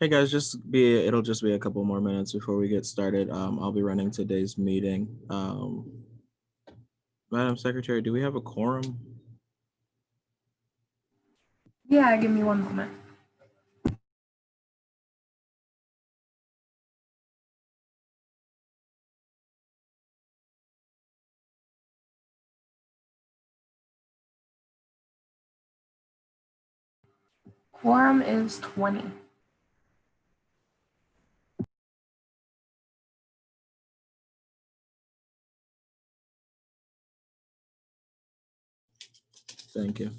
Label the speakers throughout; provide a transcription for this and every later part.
Speaker 1: Hey guys, it'll just be a couple more minutes before we get started. I'll be running today's meeting. Madam Secretary, do we have a quorum?
Speaker 2: Yeah, give me one moment. Quorum is 20.
Speaker 1: Thank you.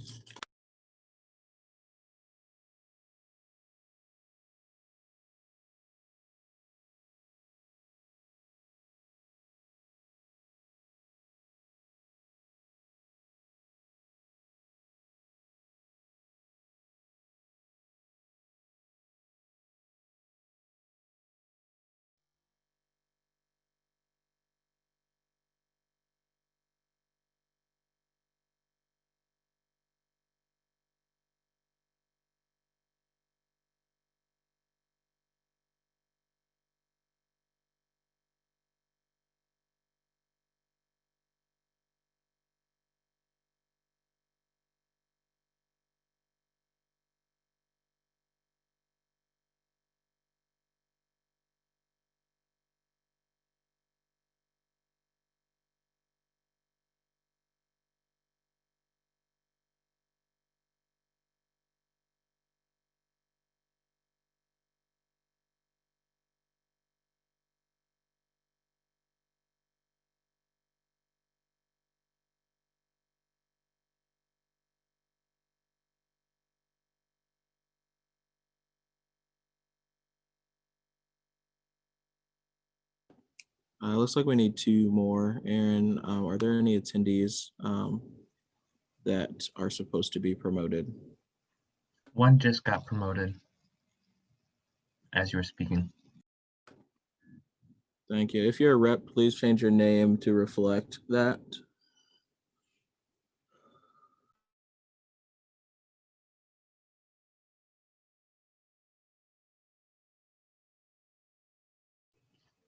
Speaker 1: Looks like we need two more. Aaron, are there any attendees that are supposed to be promoted?
Speaker 3: One just got promoted as you were speaking.
Speaker 1: Thank you. If you're a rep, please change your name to reflect that.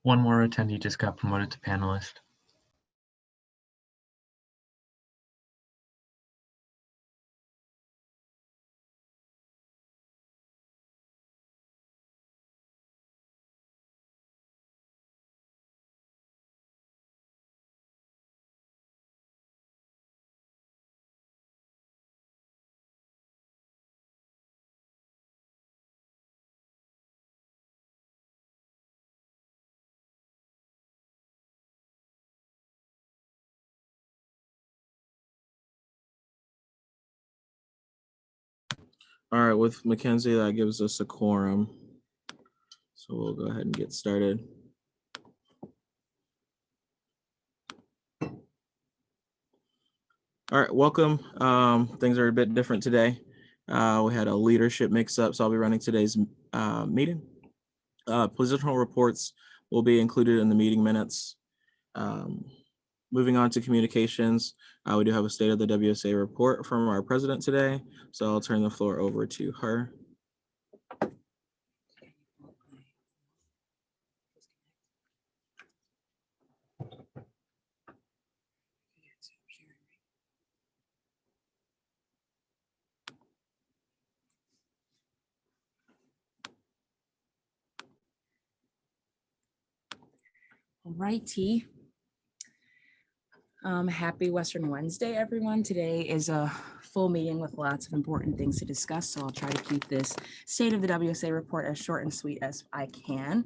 Speaker 3: One more attendee just got promoted to panelist.
Speaker 1: All right, with Mackenzie, that gives us a quorum. So we'll go ahead and get started. All right, welcome. Things are a bit different today. We had a leadership mix-up, so I'll be running today's meeting. Positional reports will be included in the meeting minutes. Moving on to communications, we do have a state of the WSA report from our president today, so I'll turn the floor over to her.
Speaker 4: All righty. Happy Western Wednesday, everyone. Today is a full meeting with lots of important things to discuss, so I'll try to keep this State of the WSA report as short and sweet as I can.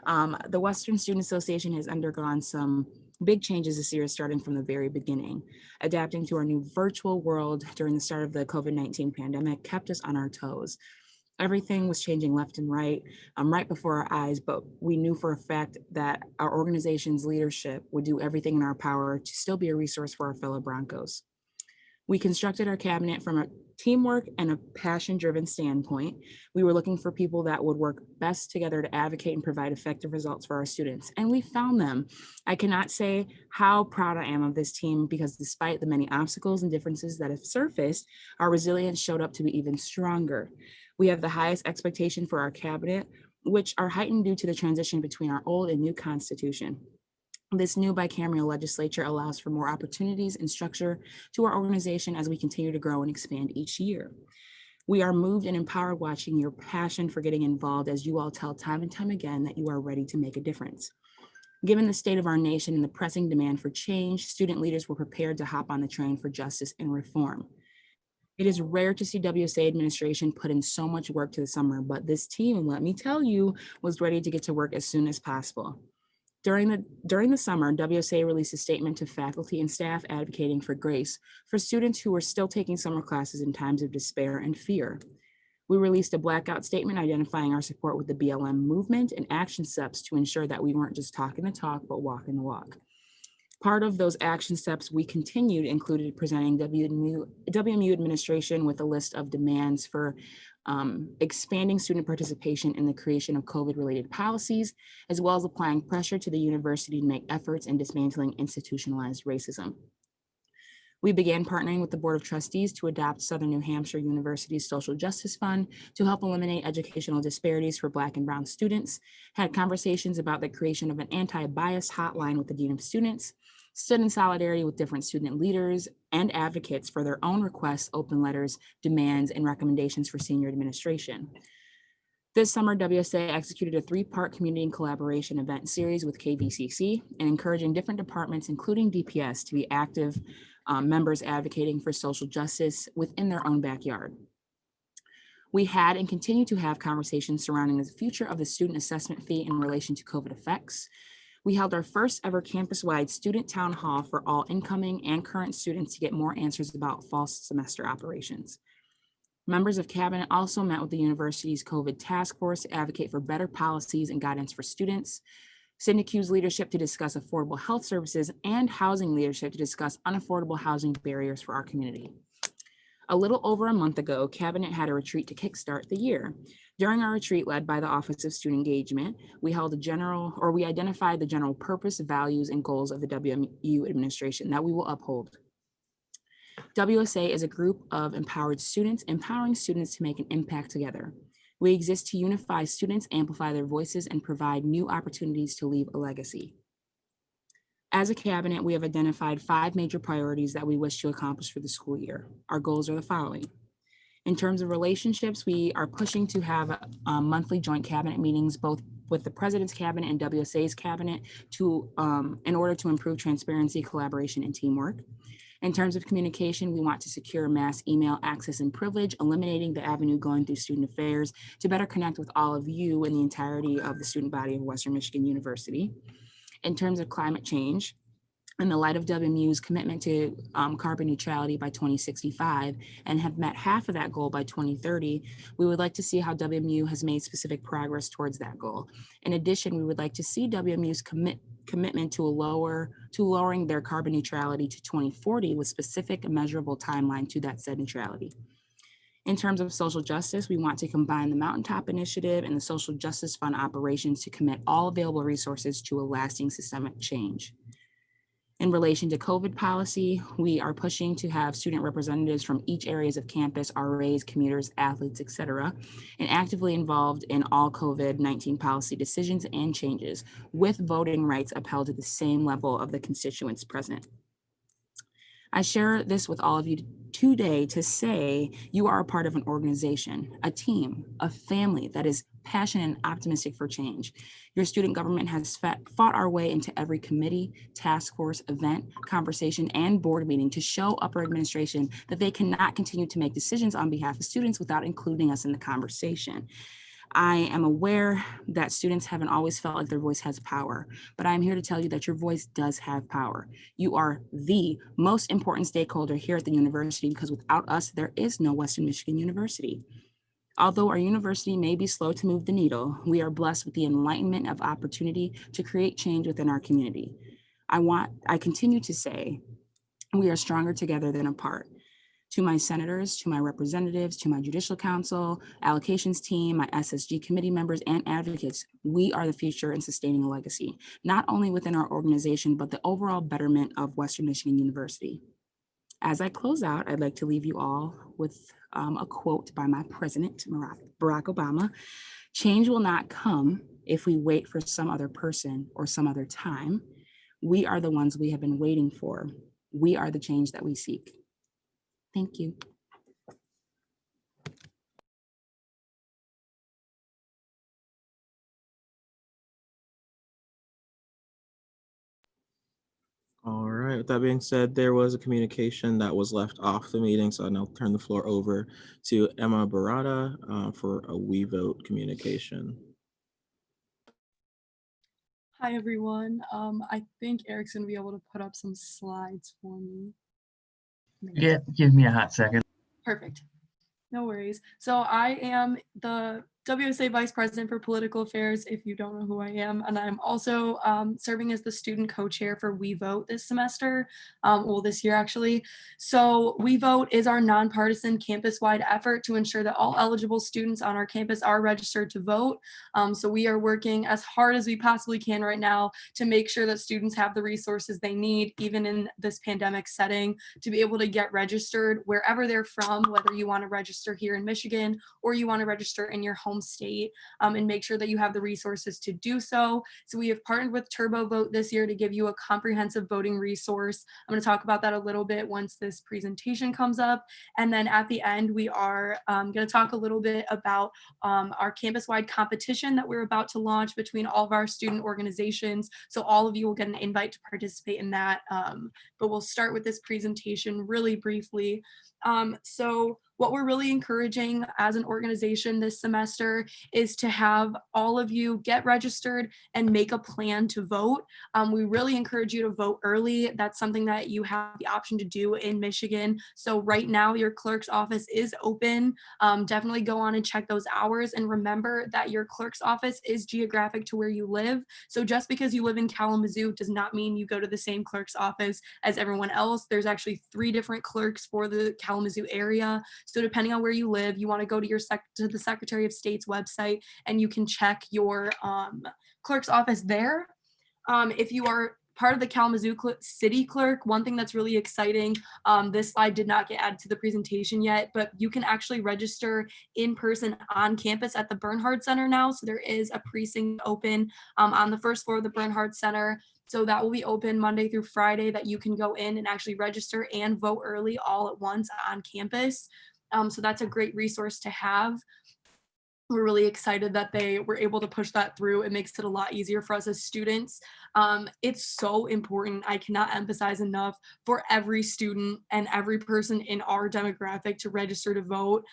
Speaker 4: The Western Student Association has undergone some big changes this year, starting from the very beginning. Adapting to our new virtual world during the start of the COVID-19 pandemic kept us on our toes. Everything was changing left and right before our eyes, but we knew for a fact that our organization's leadership would do everything in our power to still be a resource for our fellow Broncos. We constructed our cabinet from a teamwork and a passion-driven standpoint. We were looking for people that would work best together to advocate and provide effective results for our students, and we found them. I cannot say how proud I am of this team, because despite the many obstacles and differences that have surfaced, our resilience showed up to be even stronger. We have the highest expectation for our cabinet, which are heightened due to the transition between our old and new constitution. This new bicameral legislature allows for more opportunities and structure to our organization as we continue to grow and expand each year. We are moved and empowered watching your passion for getting involved as you all tell time and time again that you are ready to make a difference. Given the state of our nation and the pressing demand for change, student leaders were prepared to hop on the train for justice and reform. It is rare to see WSA administration put in so much work to the summer, but this team, let me tell you, was ready to get to work as soon as possible. During the summer, WSA released a statement to faculty and staff advocating for grace for students who were still taking summer classes in times of despair and fear. We released a blackout statement identifying our support with the BLM movement and action steps to ensure that we weren't just talking the talk, but walking the walk. Part of those action steps we continued included presenting WMU administration with a list of demands for expanding student participation in the creation of COVID-related policies, as well as applying pressure to the university to make efforts in dismantling institutionalized racism. We began partnering with the Board of Trustees to adopt Southern New Hampshire University's Social Justice Fund to help eliminate educational disparities for Black and Brown students, had conversations about the creation of an anti-bias hotline with the Dean of Students, stood in solidarity with different student leaders and advocates for their own requests, open letters, demands, and recommendations for senior administration. This summer, WSA executed a 3-part community and collaboration event series with KVCC and encouraging different departments, including DPS, to be active members advocating for social justice within their own backyard. We had and continue to have conversations surrounding the future of the student assessment fee in relation to COVID effects. We held our first ever campus-wide student town hall for all incoming and current students to get more answers about fall semester operations. Members of cabinet also met with the university's COVID task force to advocate for better policies and guidance for students, SYNDICU's leadership to discuss affordable health services, and housing leadership to discuss unaffordable housing barriers for our community. A little over a month ago, cabinet had a retreat to kickstart the year. During our retreat led by the Office of Student Engagement, we identified the general purpose, values, and goals of the WMU administration that we will uphold. WSA is a group of empowered students, empowering students to make an impact together. We exist to unify students, amplify their voices, and provide new opportunities to leave a legacy. As a cabinet, we have identified 5 major priorities that we wish to accomplish for the school year. Our goals are the following. In terms of relationships, we are pushing to have monthly joint cabinet meetings, both with the President's Cabinet and WSA's Cabinet, in order to improve transparency, collaboration, and teamwork. In terms of communication, we want to secure mass email access and privilege, eliminating the avenue going through student affairs to better connect with all of you and the entirety of the student body of Western Michigan University. In terms of climate change, in the light of WMU's commitment to carbon neutrality by 2065 and have met half of that goal by 2030, we would like to see how WMU has made specific progress towards that goal. In addition, we would like to see WMU's commitment to lowering their carbon neutrality to 2040 with specific measurable timeline to that said neutrality. In terms of social justice, we want to combine the Mountaintop Initiative and the Social Justice Fund operations to commit all available resources to a lasting systemic change. In relation to COVID policy, we are pushing to have student representatives from each areas of campus, RAs, commuters, athletes, et cetera, and actively involved in all COVID-19 policy decisions and changes, with voting rights upheld at the same level of the constituents present. I share this with all of you today to say you are a part of an organization, a team, a family that is passionate and optimistic for change. Your student government has fought our way into every committee, task force, event, conversation, and board meeting to show upper administration that they cannot continue to make decisions on behalf of students without including us in the conversation. I am aware that students haven't always felt like their voice has power, but I'm here to tell you that your voice does have power. You are the most important stakeholder here at the university because without us, there is no Western Michigan University. Although our university may be slow to move the needle, we are blessed with the enlightenment of opportunity to create change within our community. I continue to say, we are stronger together than apart. To my senators, to my representatives, to my judicial council, allocations team, my SSG committee members, and advocates, we are the future in sustaining a legacy, not only within our organization, but the overall betterment of Western Michigan University. As I close out, I'd like to leave you all with a quote by my president, Barack Obama: "Change will not come if we wait for some other person or some other time. We are the ones we have been waiting for. We are the change that we seek." Thank you.
Speaker 1: All right, with that being said, there was a communication that was left off the meeting, so I'll now turn the floor over to Emma Barada for a We Vote communication.
Speaker 5: Hi, everyone. I think Eric's gonna be able to put up some slides for me.
Speaker 3: Yeah, give me a hot second.
Speaker 5: Perfect. No worries. So I am the WSA Vice President for Political Affairs, if you don't know who I am, and I'm also serving as the student co-chair for We Vote this semester, well, this year actually. So We Vote is our nonpartisan campus-wide effort to ensure that all eligible students on our campus are registered to vote. So we are working as hard as we possibly can right now to make sure that students have the resources they need, even in this pandemic setting, to be able to get registered wherever they're from, whether you want to register here in Michigan or you want to register in your home state, and make sure that you have the resources to do so. So we have partnered with Turbo Vote this year to give you a comprehensive voting resource. I'm going to talk about that a little bit once this presentation comes up. And then at the end, we are going to talk a little bit about our campus-wide competition that we're about to launch between all of our student organizations. So all of you will get an invite to participate in that. But we'll start with this presentation really briefly. So what we're really encouraging as an organization this semester is to have all of you get registered and make a plan to vote. We really encourage you to vote early. That's something that you have the option to do in Michigan. So right now your clerk's office is open. Definitely go on and check those hours, and remember that your clerk's office is geographic to where you live. So just because you live in Kalamazoo does not mean you go to the same clerk's office as everyone else. There's actually 3 different clerks for the Kalamazoo area. So depending on where you live, you want to go to the Secretary of State's website and you can check your clerk's office there. If you are part of the Kalamazoo City Clerk, one thing that's really exciting, this slide did not get added to the presentation yet, but you can actually register in person on campus at the Bernhard Center now. So there is a precinct open on the first floor of the Bernhard Center. So that will be open Monday through Friday, that you can go in and actually register and vote early all at once on campus. So that's a great resource to have. We're really excited that they were able to push that through. It makes it a lot easier for us as students. It's so important, I cannot emphasize enough, for every student and every person in our demographic to register to vote.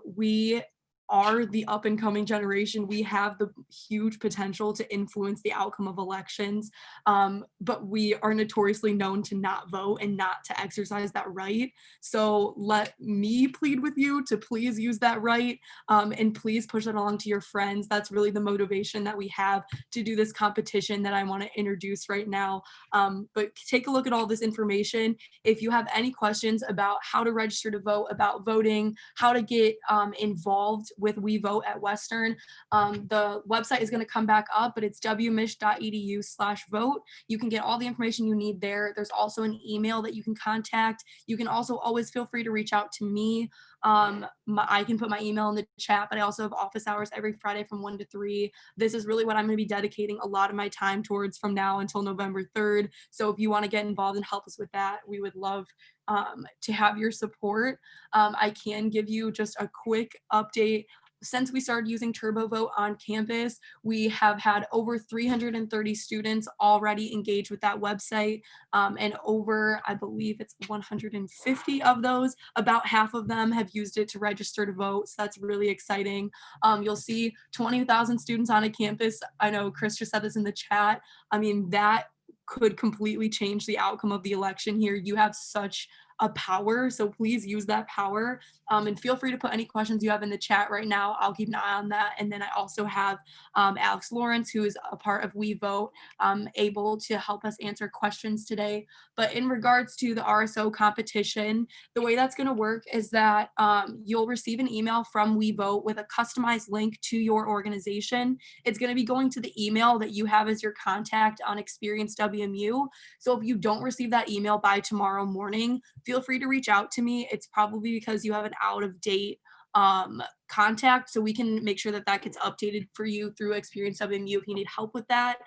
Speaker 5: We are the up and coming generation. We have the huge potential to influence the outcome of elections, but we are notoriously known to not vote and not to exercise that right. So let me plead with you to please use that right, and please push that along to your friends. That's really the motivation that we have to do this competition that I want to introduce right now. But take a look at all this information. If you have any questions about how to register to vote, about voting, how to get involved with We Vote at Western, the website is going to come back up, but it's wmich.edu/vote. You can get all the information you need there. There's also an email that you can contact. You can also always feel free to reach out to me. I can put my email in the chat, but I also have office hours every Friday from 1 to 3. This is really what I'm going to be dedicating a lot of my time towards from now until November 3rd. So if you want to get involved and help us with that, we would love to have your support. I can give you just a quick update. Since we started using Turbo Vote on campus, we have had over 330 students already engaged with that website, and over, I believe it's 150 of those, about half of them have used it to register to vote. So that's really exciting. You'll see 20,000 students on a campus. I know Chris just said this in the chat. I mean, that could completely change the outcome of the election here. You have such a power, so please use that power, and feel free to put any questions you have in the chat right now. I'll keep an eye on that. And then I also have Alex Lawrence, who is a part of We Vote, able to help us answer questions today. But in regards to the RSO competition, the way that's going to work is that you'll receive an email from We Vote with a customized link to your organization. It's going to be going to the email that you have as your contact on Experience WMU. So if you don't receive that email by tomorrow morning, feel free to reach out to me. It's probably because you have an out of date contact, so we can make sure that that gets updated for you through Experience WMU if you need help with that.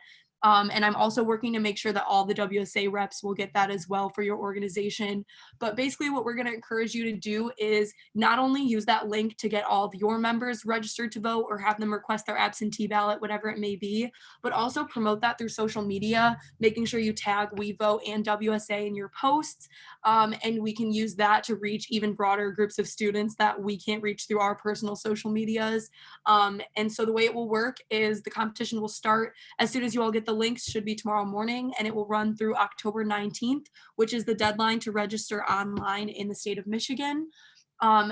Speaker 5: And I'm also working to make sure that all the WSA reps will get that as well for your organization. But basically what we're going to encourage you to do is not only use that link to get all of your members registered to vote or have them request their absentee ballot, whatever it may be, but also promote that through social media, making sure you tag WeVote and WSA in your posts. And we can use that to reach even broader groups of students that we can't reach through our personal social medias. And so the way it will work is the competition will start as soon as you all get the links, should be tomorrow morning, and it will run through October 19th, which is the deadline to register online in the state of Michigan.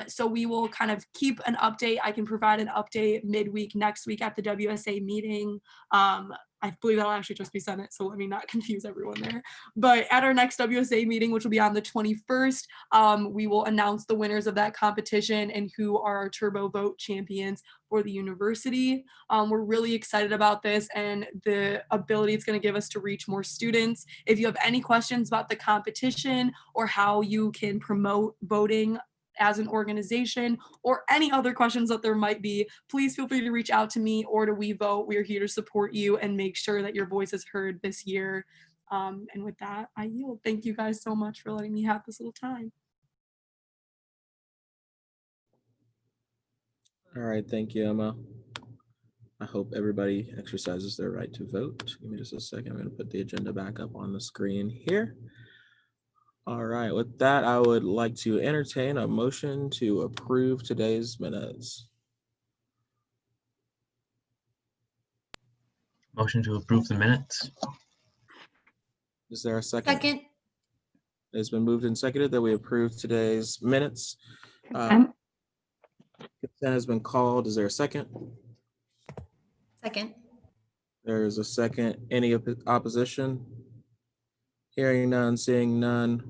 Speaker 5: So we will kind of keep an update. I can provide an update midweek next week at the WSA meeting. I believe that'll actually just be Senate, so let me not confuse everyone there. But at our next WSA meeting, which will be on the 21st, we will announce the winners of that competition and who are our Turbo Vote champions for the university. We're really excited about this and the ability it's going to give us to reach more students. If you have any questions about the competition or how you can promote voting as an organization, or any other questions that there might be, please feel free to reach out to me or to WeVote. We are here to support you and make sure that your voice is heard this year. And with that, I yield. Thank you guys so much for letting me have this little time.
Speaker 1: All right, thank you, Emma. I hope everybody exercises their right to vote. Give me just a second. I'm going to put the agenda back up on the screen here. All right, with that, I would like to entertain a motion to approve today's minutes.
Speaker 3: Motion to approve the minutes.
Speaker 1: Is there a second?
Speaker 6: Second.
Speaker 1: It's been moved and seconded that we approve today's minutes.
Speaker 2: Consent.
Speaker 1: Consent has been called. Is there a second?
Speaker 6: Second.
Speaker 1: There is a second. Any opposition? Hearing none, seeing none,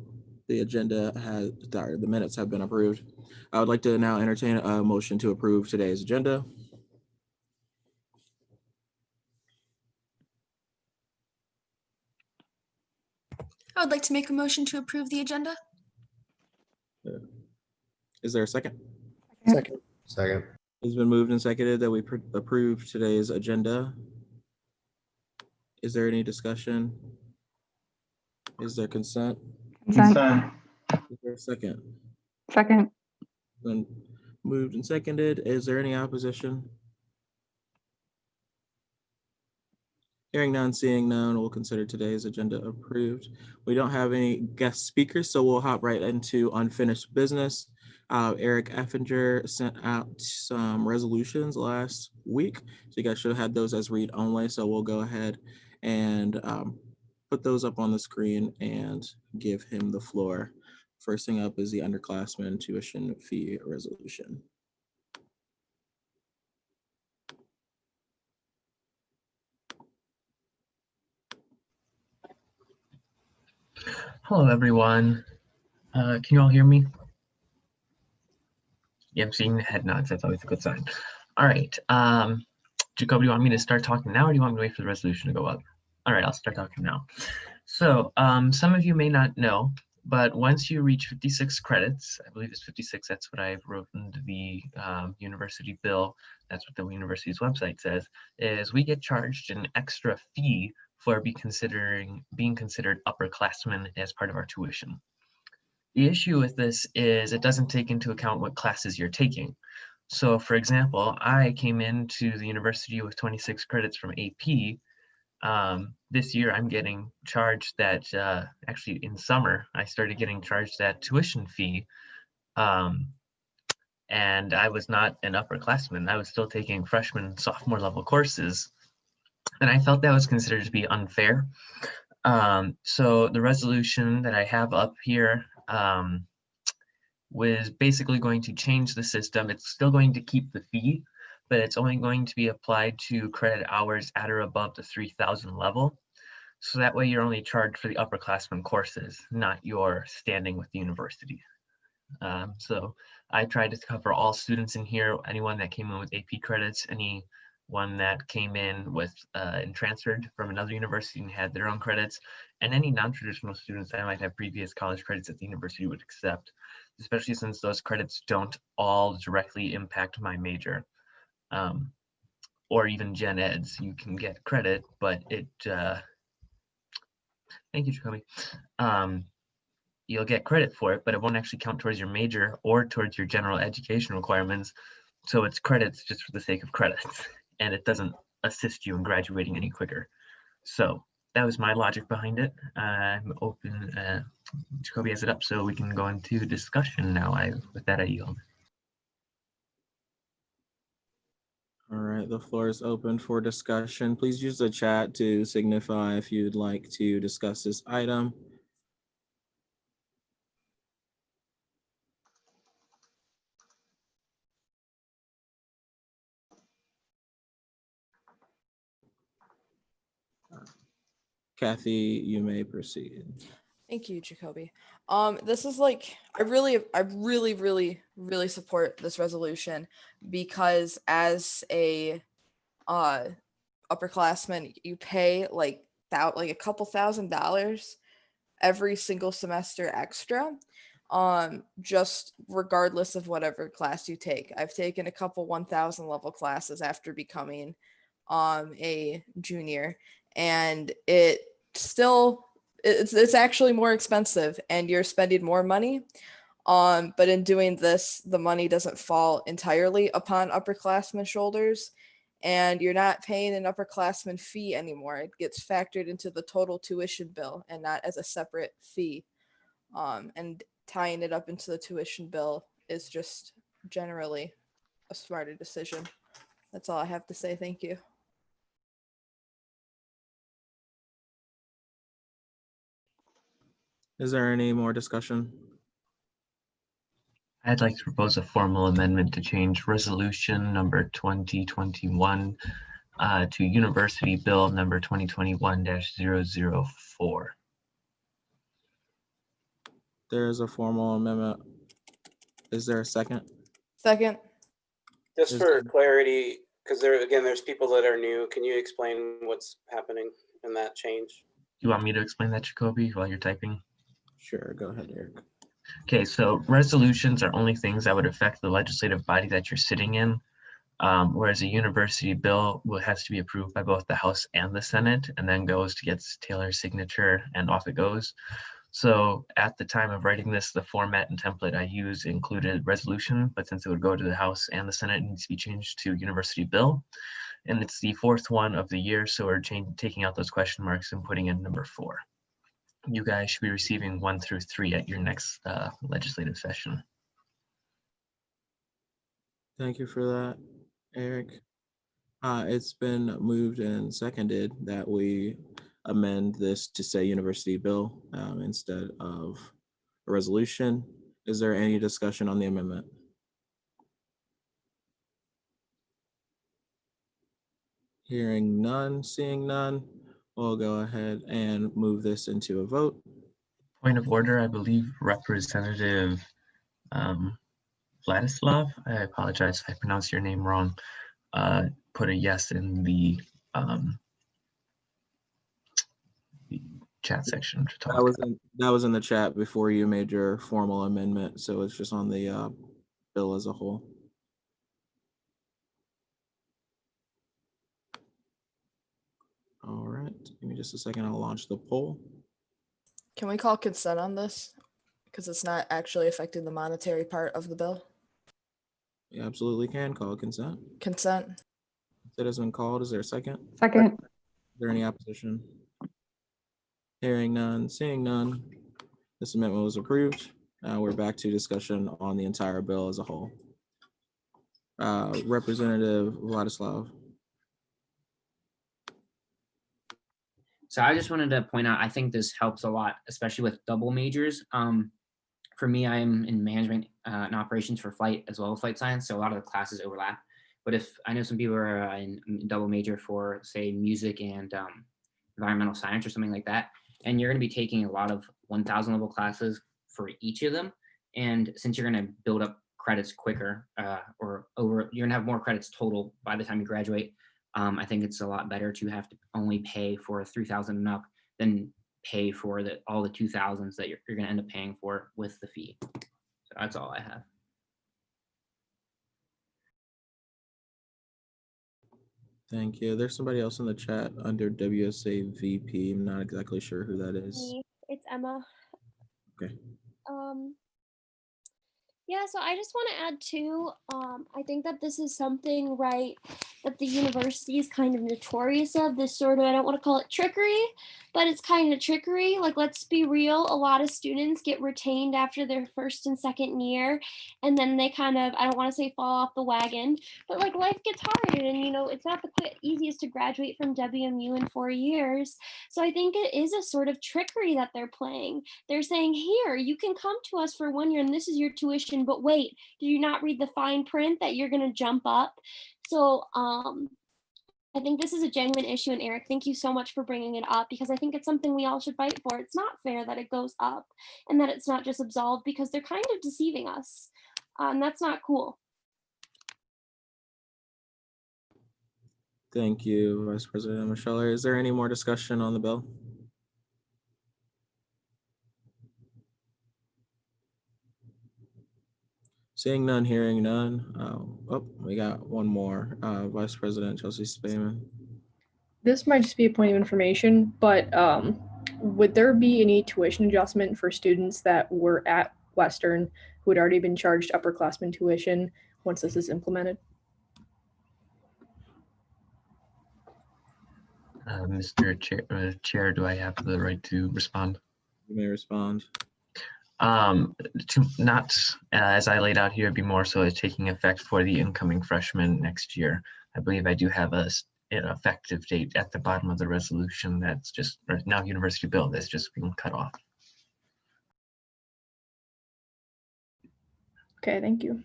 Speaker 1: the the minutes have been approved. I would like to now entertain a motion to approve today's agenda.
Speaker 6: I would like to make a motion to approve the agenda.
Speaker 1: Is there a second?
Speaker 2: Second.
Speaker 7: Second.
Speaker 1: It's been moved and seconded that we approve today's agenda. Is there any discussion? Is there consent?
Speaker 2: Consent.
Speaker 1: Is there a second?
Speaker 2: Second.
Speaker 1: Been moved and seconded. Is there any opposition? Hearing none, seeing none, we'll consider today's agenda approved. We don't have any guest speakers, so we'll hop right into unfinished business. Eric Effinger sent out some resolutions last week, so you guys should have had those as read only. So we'll go ahead and put those up on the screen and give him the floor. First thing up is the underclassmen tuition fee resolution.
Speaker 3: Hello, everyone. Can you all hear me? Yeah, I'm seeing the head nods. That's always a good sign. All right. Jacob, do you want me to start talking now, or do you want me to wait for the resolution to go up? All right, I'll start talking now. So some of you may not know, but once you reach 56 credits, I believe it's 56, that's what I wrote in the university bill, that's what the university's website says, is we get charged an extra fee for being considered upperclassmen as part of our tuition. The issue with this is it doesn't take into account what classes you're taking. So for example, I came into the university with 26 credits from AP. This year I'm getting charged that, actually in summer, I started getting charged that tuition fee. And I was not an upperclassman. I was still taking freshman, sophomore level courses. And I felt that was considered to be unfair. So the resolution that I have up here was basically going to change the system. It's still going to keep the fee, but it's only going to be applied to credit hours at or above the 3,000 level. So that way you're only charged for the upperclassmen courses, not your standing with the university. So I tried to cover all students in here, anyone that came in with AP credits, any one that came in with and transferred from another university and had their own credits, and any non-traditional students that might have previous college credits that the university would accept, especially since those credits don't all directly impact my major. Or even gen eds. You can get credit, but it, thank you, Jacoby. You'll get credit for it, but it won't actually count towards your major or towards your general education requirements. So it's credits just for the sake of credits, and it doesn't assist you in graduating any quicker. So that was my logic behind it. I'm open, Jacoby has it up, so we can go into discussion now. With that, I yield.
Speaker 1: All right, the floor is open for discussion. Please use the chat to signify if you'd like to discuss this item. Kathy, you may proceed.
Speaker 7: Thank you, Jacoby. This is like, I really support this resolution because as a upperclassman, you pay like a couple $1,000s every single semester extra, just regardless of whatever class you take. I've taken a couple 1,000 level classes after becoming a junior, and it's actually more expensive and you're spending more money. But in doing this, the money doesn't fall entirely upon upperclassmen shoulders, and you're not paying an upperclassman fee anymore. It gets factored into the total tuition bill and not as a separate fee. And tying it up into the tuition bill is just generally a smarter decision. That's all I have to say. Thank you.
Speaker 1: Is there any more discussion?
Speaker 3: I'd like to propose a formal amendment to change resolution number 2021 to University Bill number 2021-004.
Speaker 1: There is a formal amendment. Is there a second?
Speaker 7: Second.
Speaker 8: Just
Speaker 1: Is
Speaker 8: for
Speaker 1: there-
Speaker 8: clarity, because there's people that are new. Can you explain what's happening in that change?
Speaker 3: You want me to explain that, Jacoby, while you're typing?
Speaker 1: Sure, go ahead, Eric.
Speaker 3: Okay, so resolutions are only things that would affect the legislative body that you're sitting in, whereas a university bill has to be approved by both the House and the Senate, and then goes to get Taylor's signature, and off it goes. So at the time of writing this, the format and template I used included resolution, but since it would go to the House and the Senate, it needs to be changed to university bill. And it's the fourth one of the year, so we're taking out those question marks and putting in number 4. You guys should be receiving 1 through 3 at your next legislative session.
Speaker 1: Thank you for that, Eric. It's been moved and seconded that we amend this to say university bill instead of a resolution. Is there any discussion on the amendment? Hearing none, seeing none, we'll go ahead and move this into a vote.
Speaker 3: Point of order, I believe Representative Vladislav, I apologize if I pronounced your name wrong, put a yes in the chat section to talk.
Speaker 1: That was in the chat before you made your formal amendment, so it's just on the bill as a whole. All right, give me just a second. I'll launch the poll.
Speaker 7: Can we call consent on this? Because it's not actually affecting the monetary part of the bill.
Speaker 1: You absolutely can call consent.
Speaker 7: Consent.
Speaker 1: That has been called. Is there a second?
Speaker 2: Second.
Speaker 1: Is there any opposition? Hearing none, seeing none. This amendment was approved. We're back to discussion on the entire bill as a whole. Representative Vladislav.
Speaker 9: So I just wanted to point out, I think this helps a lot, especially with double majors. For me, I am in management and operations for flight as well as flight science, so a lot of the classes overlap. But if I know some people are in double major for, say, music and environmental science or something like that, and you're going to be taking a lot of 1,000 level classes for each of them. And since you're going to build up credits quicker, you're going to have more credits total by the time you graduate, I think it's a lot better to have to only pay for 3,000 and up than pay for all the 2,000s that you're going to end up paying for with the fee. So that's all I have.
Speaker 1: Thank you. There's somebody else in the chat under WSA VP. I'm not exactly sure who that is.
Speaker 10: Me. It's Emma.
Speaker 1: Okay.
Speaker 10: Yeah, so I just want to add too, I think that this is something, right, that the university is kind of notorious of, this sort of, I don't want to call it trickery, but it's kind of trickery. Like, let's be real, a lot of students get retained after their first and second year, and then they kind of, I don't want to say fall off the wagon, but like life gets hard, and you know, it's not the easiest to graduate from WMU in 4 years. So I think it is a sort of trickery that they're playing. They're saying, here, you can come to us for 1 year and this is your tuition, but wait, did you not read the fine print that you're going to jump up? So I think this is a genuine issue. And Eric, thank you so much for bringing it up, because I think it's something we all should fight for. It's not fair that it goes up and that it's not just absolved, because they're kind of deceiving us. And that's not cool.
Speaker 1: Thank you, Vice President Michelle. Is there any more discussion on the bill? Seeing none, hearing none. Oh, we got one more. Vice President Chelsea Spayman.
Speaker 2: This might just be a point of information, but would there be any tuition adjustment for students that were at Western who had already been charged upperclassmen tuition once this is implemented?
Speaker 3: Mr. Chair, do I have the right to respond?
Speaker 1: You may respond.
Speaker 3: To not, as I laid out here, be more so as taking effect for the incoming freshmen next year. I believe I do have an effective date at the bottom of the resolution that's just now university bill that's just being cut off.
Speaker 2: Okay, thank you.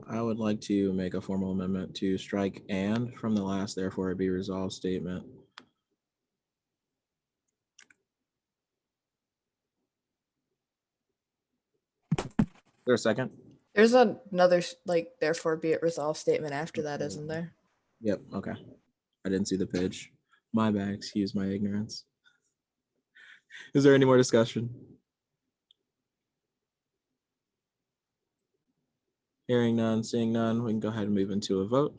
Speaker 1: I would like to make a formal amendment to strike "and" from the last "therefore it be resolved" statement. Is there a second?
Speaker 7: There's another like therefore be it resolved statement after that, isn't there?
Speaker 1: Yep, okay. I didn't see the page. My bad, excuse my ignorance. Is there any more discussion? Hearing none, seeing none, we can go ahead and move into a vote.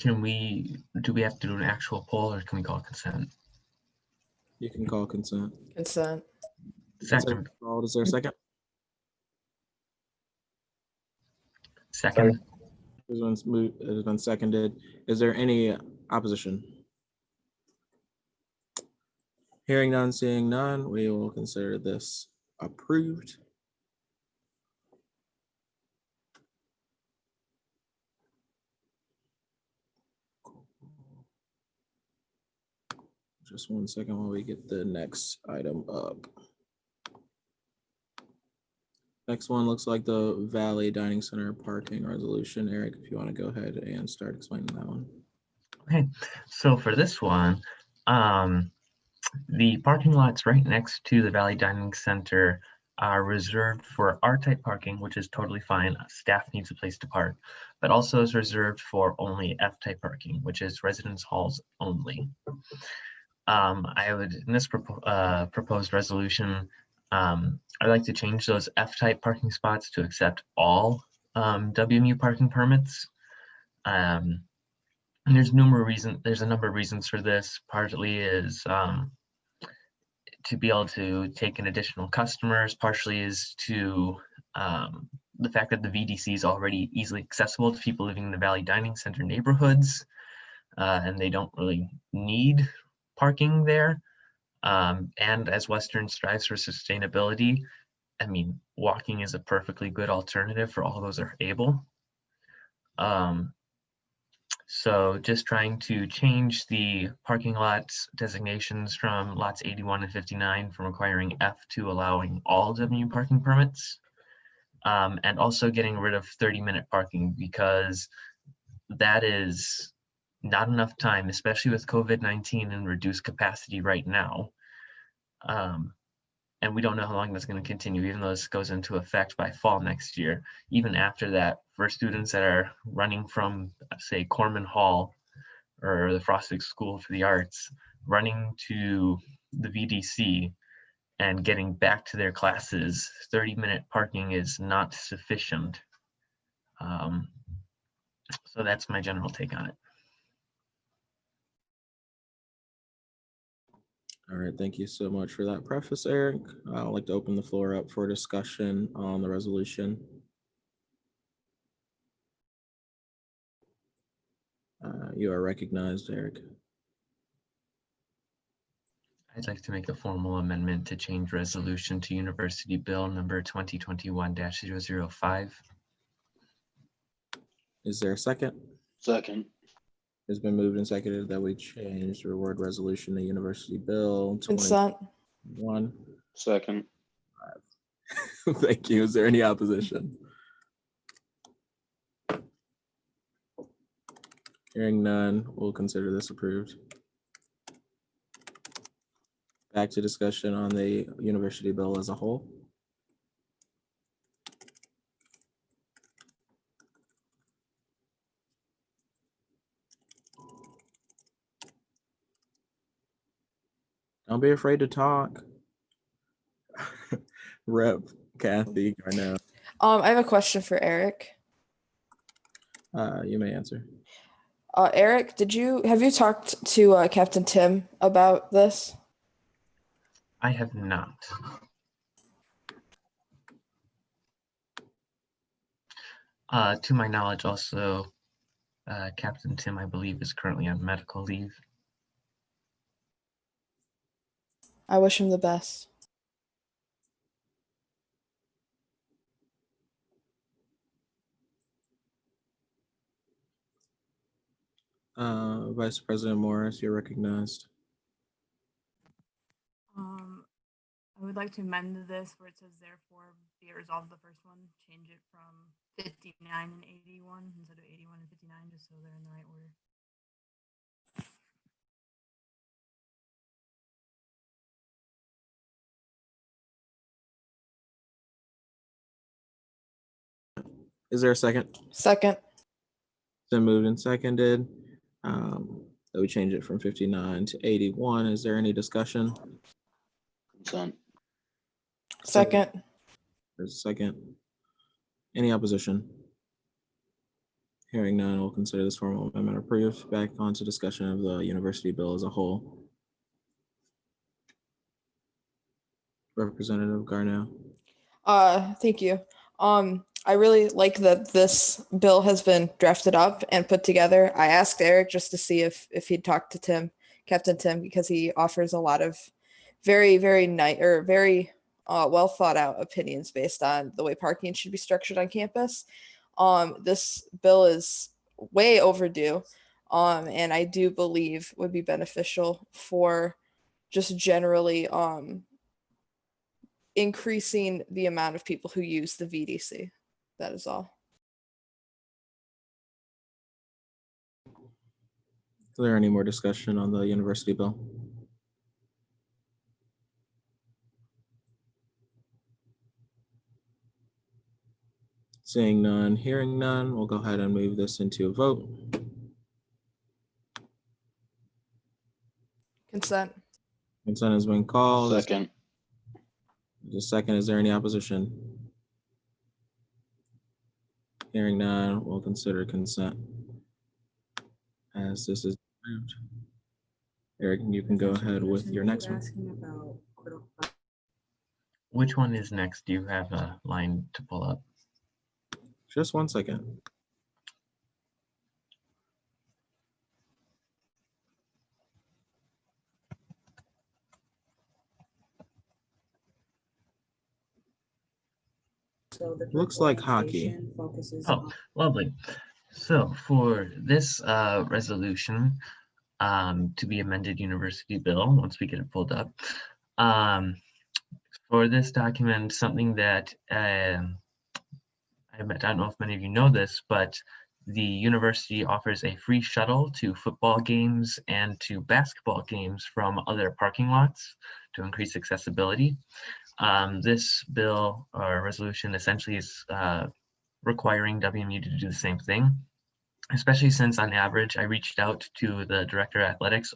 Speaker 3: Do we have to do an actual poll, or can we call consent?
Speaker 1: You can call consent.
Speaker 7: Consent.
Speaker 3: Second.
Speaker 1: Is there a second?
Speaker 3: Second.
Speaker 1: It has been seconded. Is there any opposition? Hearing none, seeing none, we will consider this approved. Just 1 second while we get the next item up. Next one looks like the Valley Dining Center parking resolution. Eric, if you want to go ahead and start explaining that one.
Speaker 3: Okay, so for this one, the parking lots right next to the Valley Dining Center are reserved for R-type parking, which is totally fine. Staff needs a place to park, but also is reserved for only F-type parking, which is residence halls only. I would, in this proposed resolution, I'd like to change those F-type parking spots to accept all WMU parking permits. And there's a number of reasons for this. Partly is to be able to take in additional customers. Partially is to the fact that the VDC is already easily accessible to people living in the Valley Dining Center neighborhoods, and they don't really need parking there. And as Western strives for sustainability, I mean, walking is a perfectly good alternative for all those that are able. So just trying to change the parking lots designations from lots 81 and 59 from requiring F to allowing all WMU parking permits. And also getting rid of 30-minute parking, because that is not enough time, especially with COVID-19 and reduced capacity right now. And we don't know how long that's going to continue, even though this goes into effect by fall next year. Even after that, for students that are running from, say, Corman Hall or the Frostig School for the Arts, running to the VDC and getting back to their classes, 30-minute parking is not sufficient. So that's my general take on it.
Speaker 1: All right, thank you so much for that preface, Eric. I'd like to open the floor up for discussion on the resolution. You are recognized, Eric.
Speaker 3: I'd like to make a formal amendment to change resolution to University Bill number 2021-005.
Speaker 1: Is there a second?
Speaker 11: Second.
Speaker 1: It's been moved and seconded that we change the word resolution to University Bill
Speaker 7: Consent.
Speaker 1: 21.
Speaker 11: Second.
Speaker 1: Thank you. Is there any opposition? Hearing none, we'll consider this approved. Back to discussion on the University Bill as a whole. Don't be afraid to talk. Rep Kathy Garnett,
Speaker 7: I have a question for Eric.
Speaker 1: you may answer.
Speaker 7: Eric, have you talked to Captain Tim about this?
Speaker 3: I have not. To my knowledge, also, Captain Tim, I believe, is currently on medical leave.
Speaker 7: I wish him the best.
Speaker 1: Vice President Morris, you're recognized.
Speaker 12: I would like to amend this where it says therefore be it resolved the first one, change it from 59 and 81 instead of 81 and 59, just so they're in the right order.
Speaker 1: Is there a second?
Speaker 7: Second.
Speaker 1: It's been moved and seconded. That we change it from 59 to 81. Is there any discussion?
Speaker 11: Consent.
Speaker 7: Second.
Speaker 1: There's a second. Any opposition? Hearing none, we'll consider this formal amendment approved. Back on to discussion of the University Bill as a whole. Representative Garnett.
Speaker 7: Thank you. I really like that this bill has been drafted up and put together. I asked Eric just to see if he'd talked to Tim, Captain Tim, because he offers a lot of very, very nice or very well thought out opinions based on the way parking should be structured on campus. This bill is way overdue, and I do believe would be beneficial for just generally increasing the amount of people who use the VDC. That is all.
Speaker 1: Is there any more discussion on the University Bill? Seeing none, hearing none, we'll go ahead and move this into a vote.
Speaker 7: Consent.
Speaker 1: Consent has been called.
Speaker 11: Second.
Speaker 1: Just a second, is there any opposition? Hearing none, we'll consider consent as this is approved. Eric, you can go ahead with your next one.
Speaker 3: Which one is next? Do you have a line to pull up?
Speaker 1: Just 1 second.
Speaker 4: So the
Speaker 1: Looks like hockey.
Speaker 4: focuses
Speaker 3: Oh, lovely. So for this resolution to be amended University Bill, once we get it pulled up, for this document, something that I don't know if many of you know this, but the university offers a free shuttle to football games and to basketball games from other parking lots to increase accessibility. This bill or resolution essentially is requiring WMU to do the same thing, especially since on average, I reached out to the director of athletics.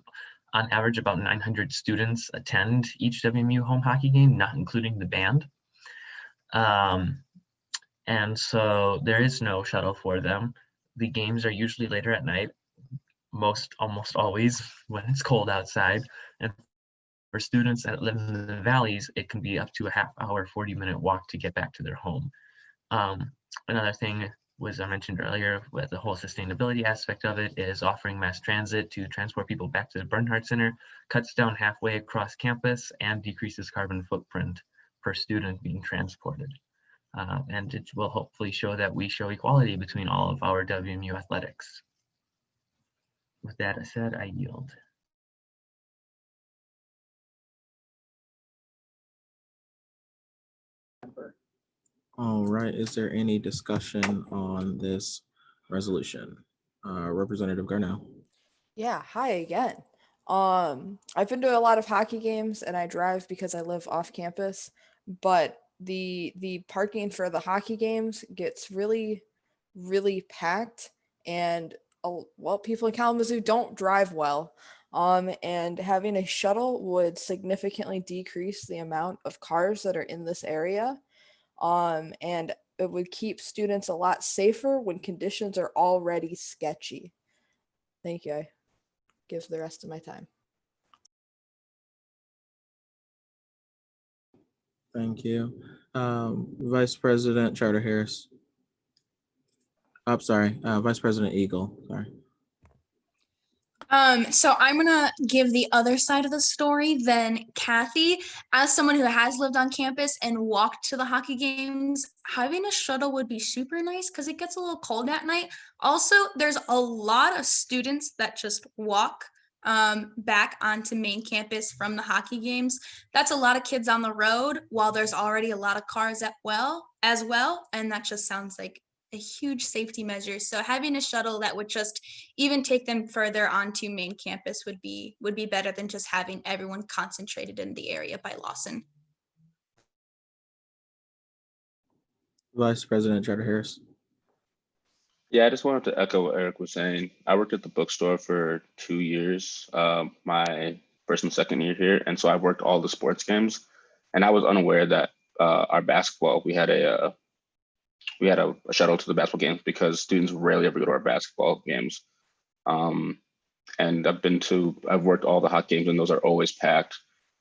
Speaker 3: On average, about 900 students attend each WMU home hockey game, not including the band. And so there is no shuttle for them. The games are usually later at night, almost always when it's cold outside. And for students that live in the valleys, it can be up to a half-hour, 40-minute walk to get back to their home. Another thing was I mentioned earlier with the whole sustainability aspect of it is offering mass transit to transport people back to the Bernhardt Center, cuts down halfway across campus and decreases carbon footprint per student being transported. And it will hopefully show that we show equality between all of our WMU athletics. With that said, I yield.
Speaker 1: All right, is there any discussion on this resolution? Representative Garnell.
Speaker 7: Yeah, hi again. I've been to a lot of hockey games and I drive because I live off campus, but the parking for the hockey games gets really packed, and well, people in Kalamazoo don't drive well. And having a shuttle would significantly decrease the amount of cars that are in this area. And it would keep students a lot safer when conditions are already sketchy. Thank you. I give the rest of my time.
Speaker 1: Thank you. Vice President Charter Harris. I'm sorry, Vice President Eagle, sorry.
Speaker 6: So I'm gonna give the other side of the story than Kathy. As someone who has lived on campus and walked to the hockey games, having a shuttle would be super nice because it gets a little cold at night. Also, there's a lot of students that just walk back onto main campus from the hockey games. That's a lot of kids on the road while there's already a lot of cars as well, and that just sounds like a huge safety measure. So having a shuttle that would just even take them further onto main campus would be better than just having everyone concentrated in the area by Lawson.
Speaker 1: Vice President Charter Harris.
Speaker 11: Yeah, I just wanted to echo what Eric was saying. I worked at the bookstore for 2 years, my first and second year here, and so I worked all the sports games, and I was unaware that our basketball, we had a shuttle to the basketball games because students rarely ever go to our basketball games. And I've worked all the hockey games and those are always packed.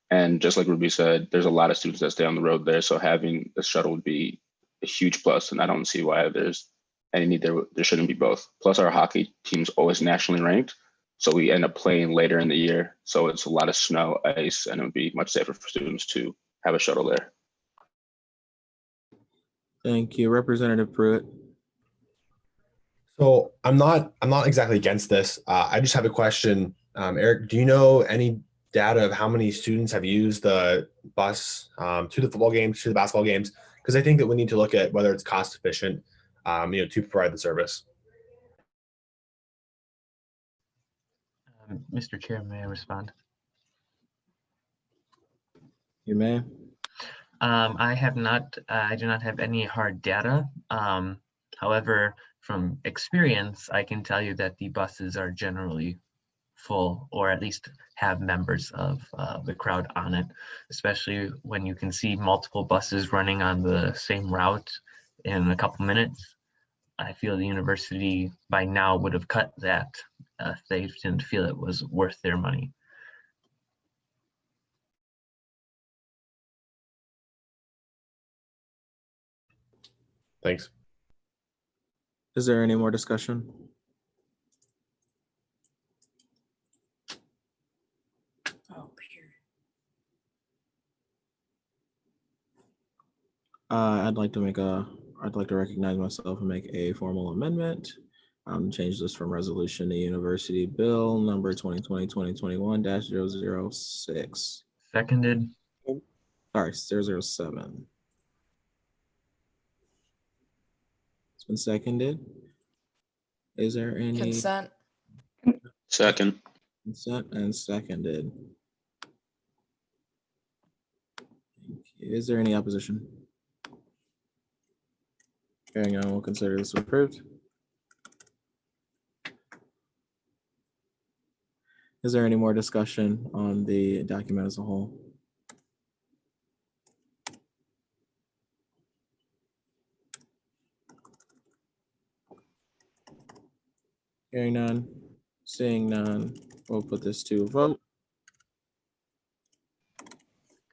Speaker 11: And just like Ruby said, there's a lot of students that stay on the road there. So having a shuttle would be a huge plus. And I don't see why there's any need there shouldn't be both. Plus our hockey team's always nationally ranked. So we end up playing later in the year. So it's a lot of snow, ice, and it would be much safer for students to have a shuttle there.
Speaker 1: Thank you. Representative Pruitt.
Speaker 13: So I'm not exactly against this. I just have a question. Eric, do you know any data of how many students have used the bus to the football games, to the basketball games? Because I think that we need to look at whether it's cost efficient, to provide the service.
Speaker 3: Mr. Chair, may I respond?
Speaker 1: You may.
Speaker 3: I do not have any hard data. However, from experience, I can tell you that the buses are generally full, or at least have members of the crowd on it, especially when you can see multiple buses running on the same route in a couple minutes. I feel the university by now would have cut that if they didn't feel it was worth their money.
Speaker 13: Thanks.
Speaker 1: Is there any more discussion? I'd like to recognize myself and make a formal amendment. Change this from resolution to university bill number 2020-2021-006.
Speaker 3: Seconded.
Speaker 1: Sorry, 007. It's been seconded. Is there any
Speaker 7: Consent.
Speaker 11: Second.
Speaker 1: consent? And seconded. Is there any opposition? Hearing none, we'll consider this approved. Is there any more discussion on the document as a whole? Hearing none, seeing none, we'll put this to a vote.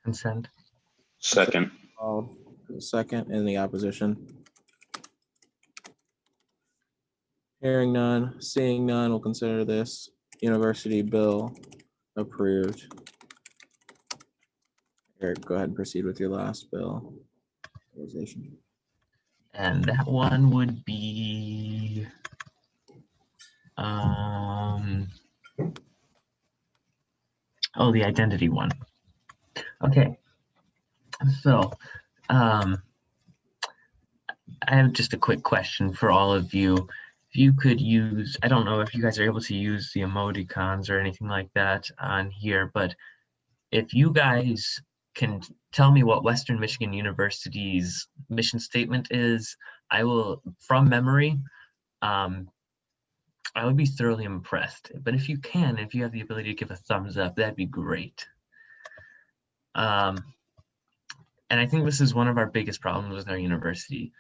Speaker 3: Consent.
Speaker 11: Second.
Speaker 1: Second, any opposition? Hearing none, seeing none, we'll consider this university bill approved. Eric, go ahead and proceed with your last bill. Authorization.
Speaker 3: And that one would be the identity one. Okay. So I have just a quick question for all of you. If you could use, I don't know if you guys are able to use the emoticons or anything like that on here, but if you guys can tell me what Western Michigan University's mission statement is, I will, from memory, I would be thoroughly impressed. But if you can, if you have the ability to give a thumbs up, that'd be great. And I think this is one of our biggest problems with our university.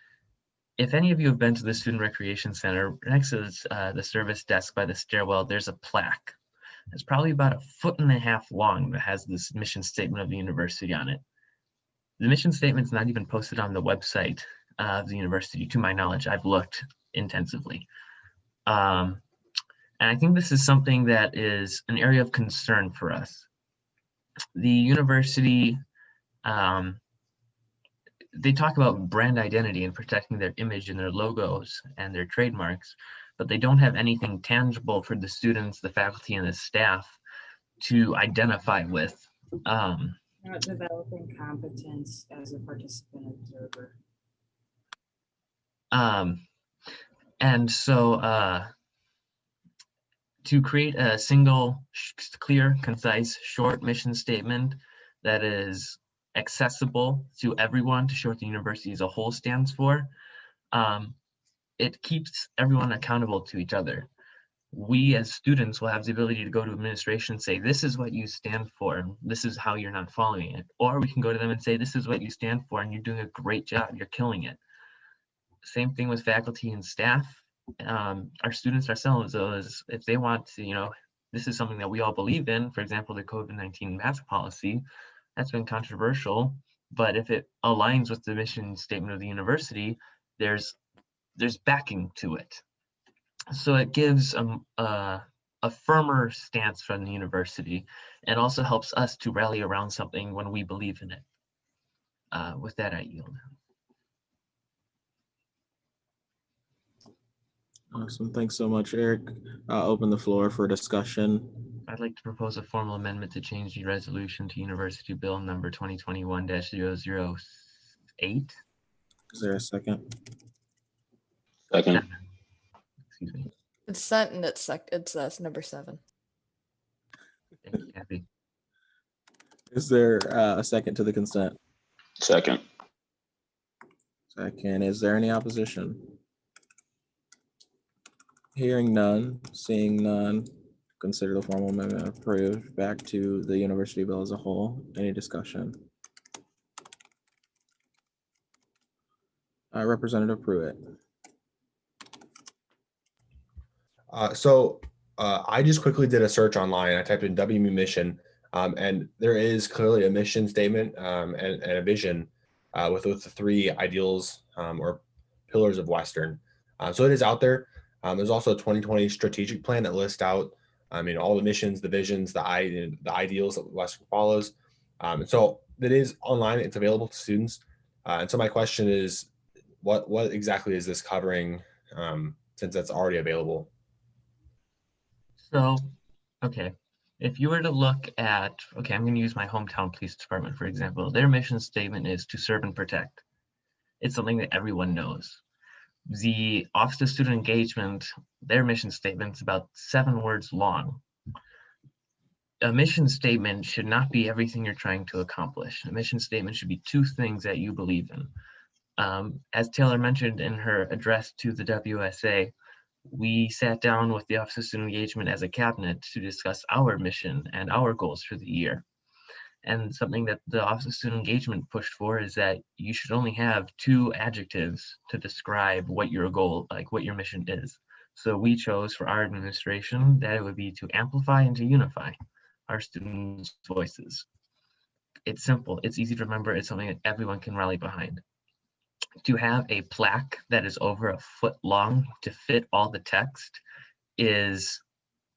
Speaker 3: If any of you have been to the Student Recreation Center, next to the service desk by the stairwell, there's a plaque. It's probably about 1.5 feet long that has this mission statement of the university on it. The mission statement's not even posted on the website of the university, to my knowledge. I've looked intensively. And I think this is something that is an area of concern for us. The university, they talk about brand identity and protecting their image and their logos and their trademarks, but they don't have anything tangible for the students, the faculty, and the staff to identify with.
Speaker 4: Not developing competence as a participant observer.
Speaker 3: And so to create a single, clear, concise, short mission statement that is accessible to everyone to show what the university as a whole stands for, it keeps everyone accountable to each other. We as students will have the ability to go to administration and say, this is what you stand for, this is how you're not following it. Or we can go to them and say, this is what you stand for and you're doing a great job, you're killing it. Same thing with faculty and staff. Our students ourselves, if they want to, this is something that we all believe in, for example, the COVID-19 mask policy, that's been controversial, but if it aligns with the mission statement of the university, there's backing to it. So it gives a firmer stance from the university and also helps us to rally around something when we believe in it. With that, I yield.
Speaker 1: Awesome. Thanks so much, Eric. I'll open the floor for discussion.
Speaker 3: I'd like to propose a formal amendment to change the resolution to University Bill number 2021-008.
Speaker 1: Is there a second?
Speaker 11: Second.
Speaker 3: Excuse me.
Speaker 7: Consent, and it's number 7.
Speaker 3: Thank you, Kathy.
Speaker 1: Is there a second to the consent?
Speaker 11: Second.
Speaker 1: Second. Is there any opposition? Hearing none, seeing none, consider the formal amendment approved. Back to the university bill as a whole. Any discussion? Representative Pruitt.
Speaker 13: I just quickly did a search online. I typed in WMU mission, and there is clearly a mission statement and a vision with the 3 ideals or pillars of Western. So it is out there. There's also a 2020 strategic plan that lists out, all the missions, the visions, the ideals that Western follows. And so it is online. It's available to students. And so my question is, what exactly is this covering, since that's already available?
Speaker 3: So, okay, if you were to look at, I'm going to use my hometown police department, for example. Their mission statement is to serve and protect. It's something that everyone knows. The Office of Student Engagement, their mission statement's about 7 words long. A mission statement should not be everything you're trying to accomplish. A mission statement should be 2 things that you believe in. As Taylor mentioned in her address to the WSA, we sat down with the Office of Student Engagement as a cabinet to discuss our mission and our goals for the year. And something that the Office of Student Engagement pushed for is that you should only have 2 adjectives to describe what your goal, like what your mission is. So we chose for our administration that it would be to amplify and to unify our students' voices. It's simple, it's easy to remember, it's something that everyone can rally behind. To have a plaque that is over a foot long to fit all the text is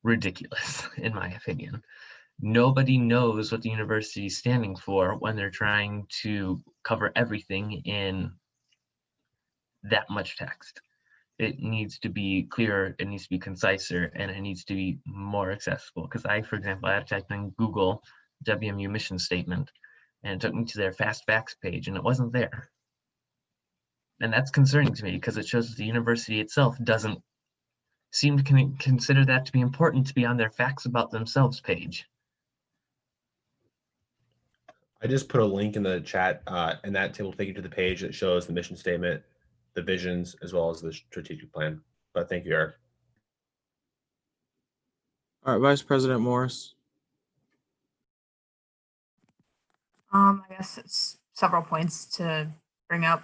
Speaker 3: ridiculous, in my opinion. Nobody knows what the university is standing for when they're trying to cover everything in that much text. It needs to be clearer, it needs to be conciser, and it needs to be more accessible. Because for example, I had to type in Google WMU mission statement, and it took me to their fast facts page, and it wasn't there. And that's concerning to me because it shows that the university itself doesn't seem to consider that to be important to be on their facts about themselves page.
Speaker 13: I just put a link in the chat, and that table will take you to the page that shows the mission statement, the visions, as well as the strategic plan. But thank you, Eric.
Speaker 1: All right, Vice President Morris.
Speaker 12: I guess it's several points to bring up.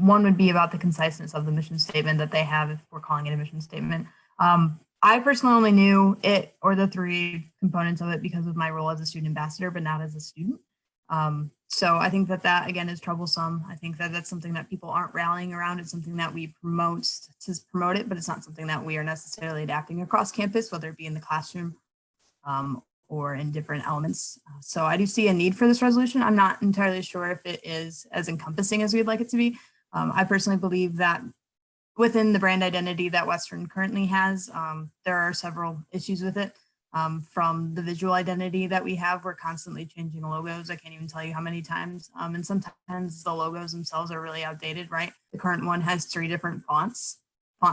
Speaker 12: One would be about the conciseness of the mission statement that they have, if we're calling it a mission statement. I personally only knew it or the 3 components of it because of my role as a student ambassador, but not as a student. So I think that again is troublesome. I think that that's something that people aren't rallying around. It's something that we promote to promote it, but it's not something that we are necessarily adapting across campus, whether it be in the classroom or in different elements. So I do see a need for this resolution. I'm not entirely sure if it is as encompassing as we'd like it to be. I personally believe that within the brand identity that Western currently has, there are several issues with it. From the visual identity that we have, we're constantly changing logos. I can't even tell you how many times. And sometimes the logos themselves are really outdated, right? The current one has 3 different font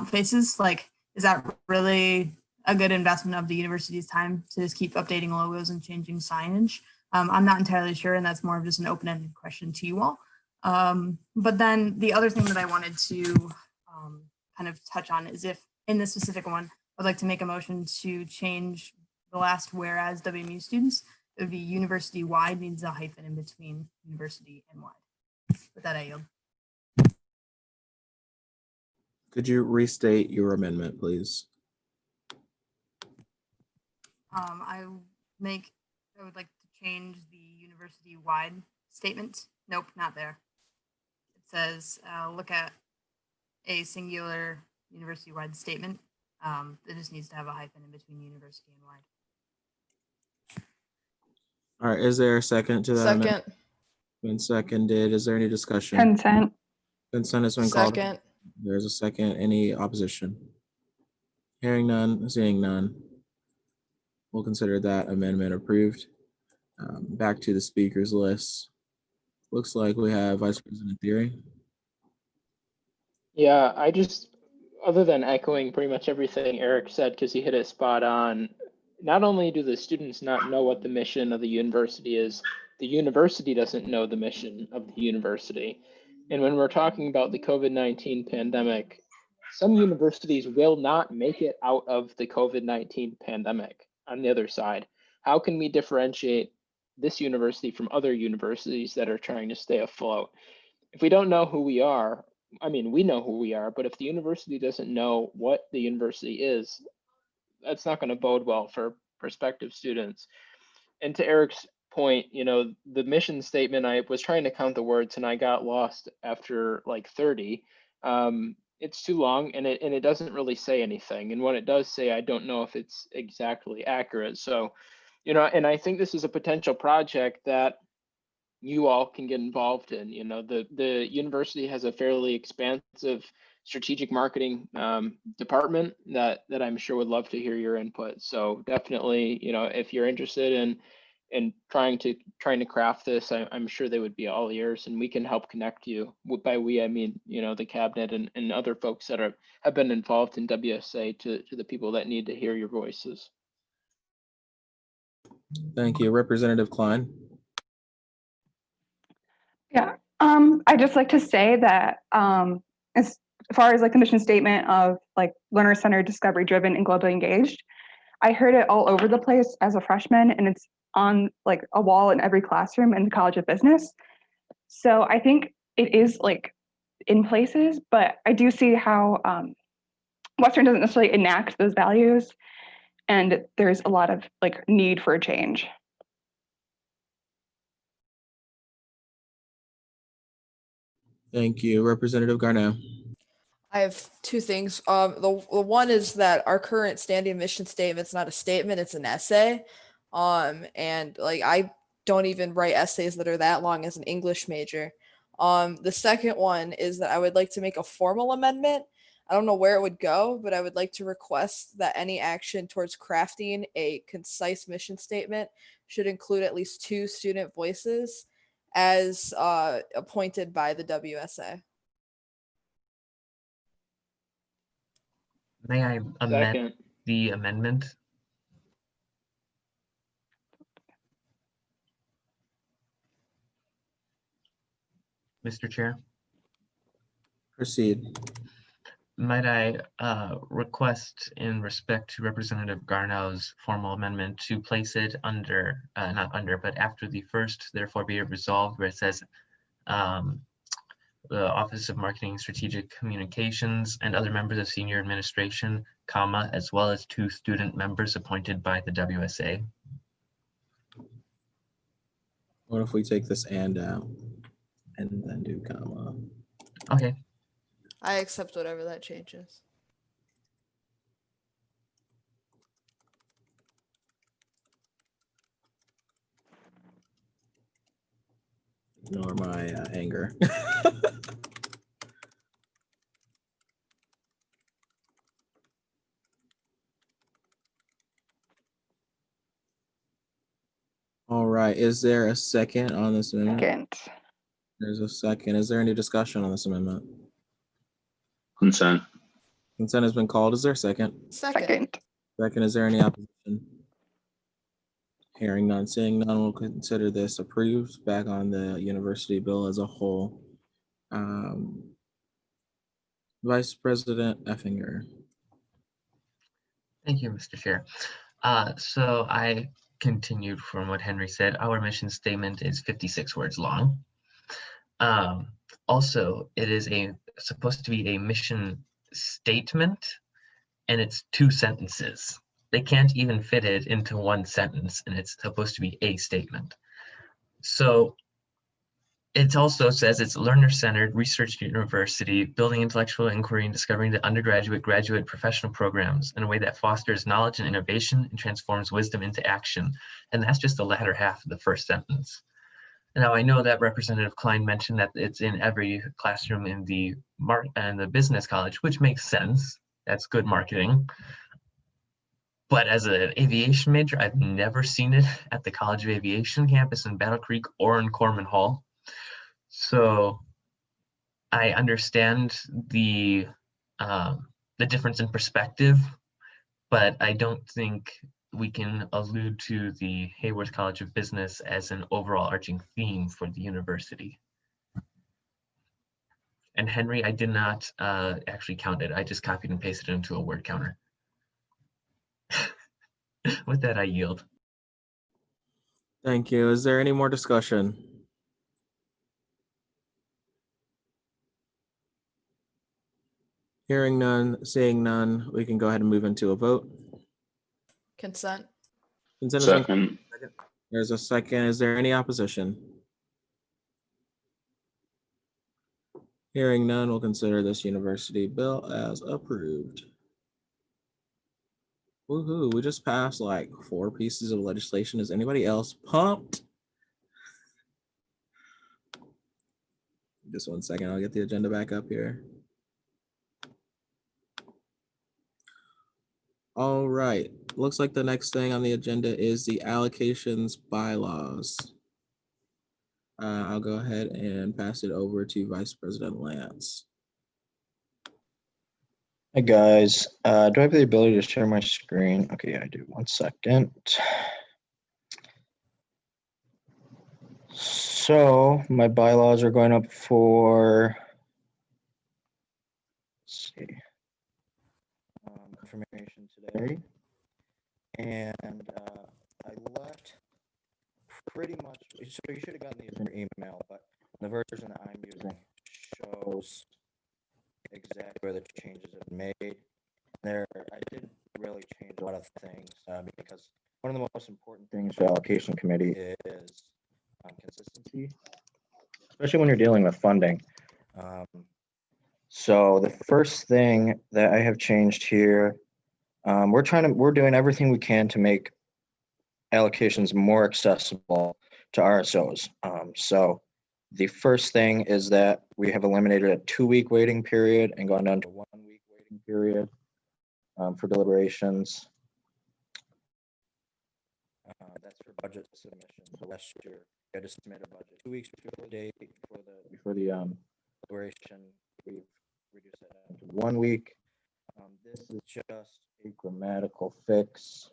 Speaker 12: faces. Like, is that really a good investment of the university's time to just keep updating logos and changing signage? I'm not entirely sure, and that's more of just an open-ended question to you all. But then the other thing that I wanted to kind of touch on is if in this specific one, I'd like to make a motion to change the last whereas WMU students. It would be university-wide needs a hyphen in between university and wide. With that, I yield.
Speaker 1: Could you restate your amendment, please?
Speaker 12: I would like to change the university-wide statement. Nope, not there. It says, look at a singular university-wide statement. It just needs to have a hyphen in between university and wide.
Speaker 1: All right, is there a second to that? Amendment?
Speaker 7: Second.
Speaker 1: Been seconded. Is there any discussion?
Speaker 14: Consent.
Speaker 1: Consent has been called.
Speaker 7: Second.
Speaker 1: There's a second. Any opposition? Hearing none, seeing none. We'll consider that amendment approved. Back to the speakers list. Looks like we have Vice President Theory.
Speaker 15: Yeah, other than echoing pretty much everything Eric said, because he hit it spot on, not only do the students not know what the mission of the university is, the university doesn't know the mission of the university. And when we're talking about the COVID-19 pandemic, some universities will not make it out of the COVID-19 pandemic on the other side. How can we differentiate this university from other universities that are trying to stay afloat? If we don't know who we are, I mean, we know who we are, but if the university doesn't know what the university is, that's not going to bode well for prospective students. And to Eric's point, the mission statement, I was trying to count the words and I got lost after like 30. It's too long and it doesn't really say anything. And what it does say, I don't know if it's exactly accurate. So, and I think this is a potential project that you all can get involved in. The university has a fairly expansive strategic marketing department that I'm sure would love to hear your input. So definitely, if you're interested in and trying to craft this, I'm sure they would be all ears, and we can help connect you. By we, I mean, you know, the cabinet and other folks that have been involved in WSA to the people that need to hear your voices.
Speaker 1: Thank you. Representative Klein.
Speaker 14: Yeah, I'd just like to say that as far as like the mission statement of like learner-centered, discovery-driven, and globally engaged, I heard it all over the place as a freshman, and it's on like a wall in every classroom in the College of Business. So I think it is like in places, but I do see how Western doesn't necessarily enact those values, and there's a lot of like need for a change.
Speaker 1: Thank you. Representative Garneau.
Speaker 7: I have two things. The one is that our current standing mission statement's not a statement, it's an essay. And like I don't even write essays that are that long as an English major. The second one is that I would like to make a formal amendment. I don't know where it would go, but I would like to request that any action towards crafting a concise mission statement should include at least 2 student voices as appointed by the WSA.
Speaker 3: May I amend
Speaker 15: Second.
Speaker 3: the amendment? Mr. Chair,
Speaker 1: Proceed.
Speaker 3: might I request in respect to Representative Garneau's formal amendment to place it under, not under, but after the first, therefore be it resolved, where it says the Office of Marketing and Strategic Communications and other members of senior administration, comma, as well as 2 student members appointed by the WSA.
Speaker 1: What if we take this and out and then do comma?
Speaker 3: Okay.
Speaker 7: I accept whatever that changes.
Speaker 1: Ignore my anger. All right. Is there a second on this amendment?
Speaker 14: Second.
Speaker 1: There's a second. Is there any discussion on this amendment?
Speaker 11: Consent.
Speaker 1: Consent has been called. Is there a second?
Speaker 7: Second.
Speaker 1: Second, is there any opposition? Hearing none, seeing none, we'll consider this approved. Back on the university bill as a whole. Vice President Effinger.
Speaker 3: Thank you, Mr. Chair. So I continued from what Henry said. Our mission statement is 56 words long. Also, it is supposed to be a mission statement, and it's 2 sentences. They can't even fit it into 1 sentence, and it's supposed to be a statement. So it also says it's learner-centered research university, building intellectual inquiry and discovering the undergraduate, graduate, professional programs in a way that fosters knowledge and innovation and transforms wisdom into action. And that's just the latter half of the first sentence. Now, I know that Representative Klein mentioned that it's in every classroom in the business college, which makes sense. That's good marketing. But as an aviation major, I've never seen it at the College of Aviation campus in Battle Creek or in Corman Hall. So I understand the difference in perspective, but I don't think we can allude to the Hayworth College of Business as an overall arching theme for the university. And Henry, I did not actually count it. I just copied and pasted it into a word counter. With that, I yield.
Speaker 1: Thank you. Is there any more discussion? Hearing none, seeing none, we can go ahead and move into a vote.
Speaker 7: Consent.
Speaker 1: Consent has been-
Speaker 11: Second.
Speaker 1: There's a second. Is there any opposition? Hearing none, we'll consider this university bill as approved. Woohoo, we just passed like 4 pieces of legislation. Is anybody else pumped? Just 1 second, I'll get the agenda back up here. All right, looks like the next thing on the agenda is the allocations bylaws. I'll go ahead and pass it over to Vice President Lance.
Speaker 16: Hi guys, do I have the ability to share my screen? Okay, I do. 1 second. So my bylaws are going up for, let's see, confirmation today. And I left pretty much, so you should have gotten these in your email, but the version that I'm using shows exactly where the changes have made. There, I did really change a lot of things because one of the most important things for allocation committee is consistency, especially when you're dealing with funding. So the first thing that I have changed here, we're doing everything we can to make allocations more accessible to RSOs. So the first thing is that we have eliminated a 2-week waiting period and gone down to 1-week waiting period for deliberations. That's for budget submission. So last year, we had to submit a budget 2 weeks before the date, before the deliberation. We've reduced that down to 1 week. This is just a grammatical fix.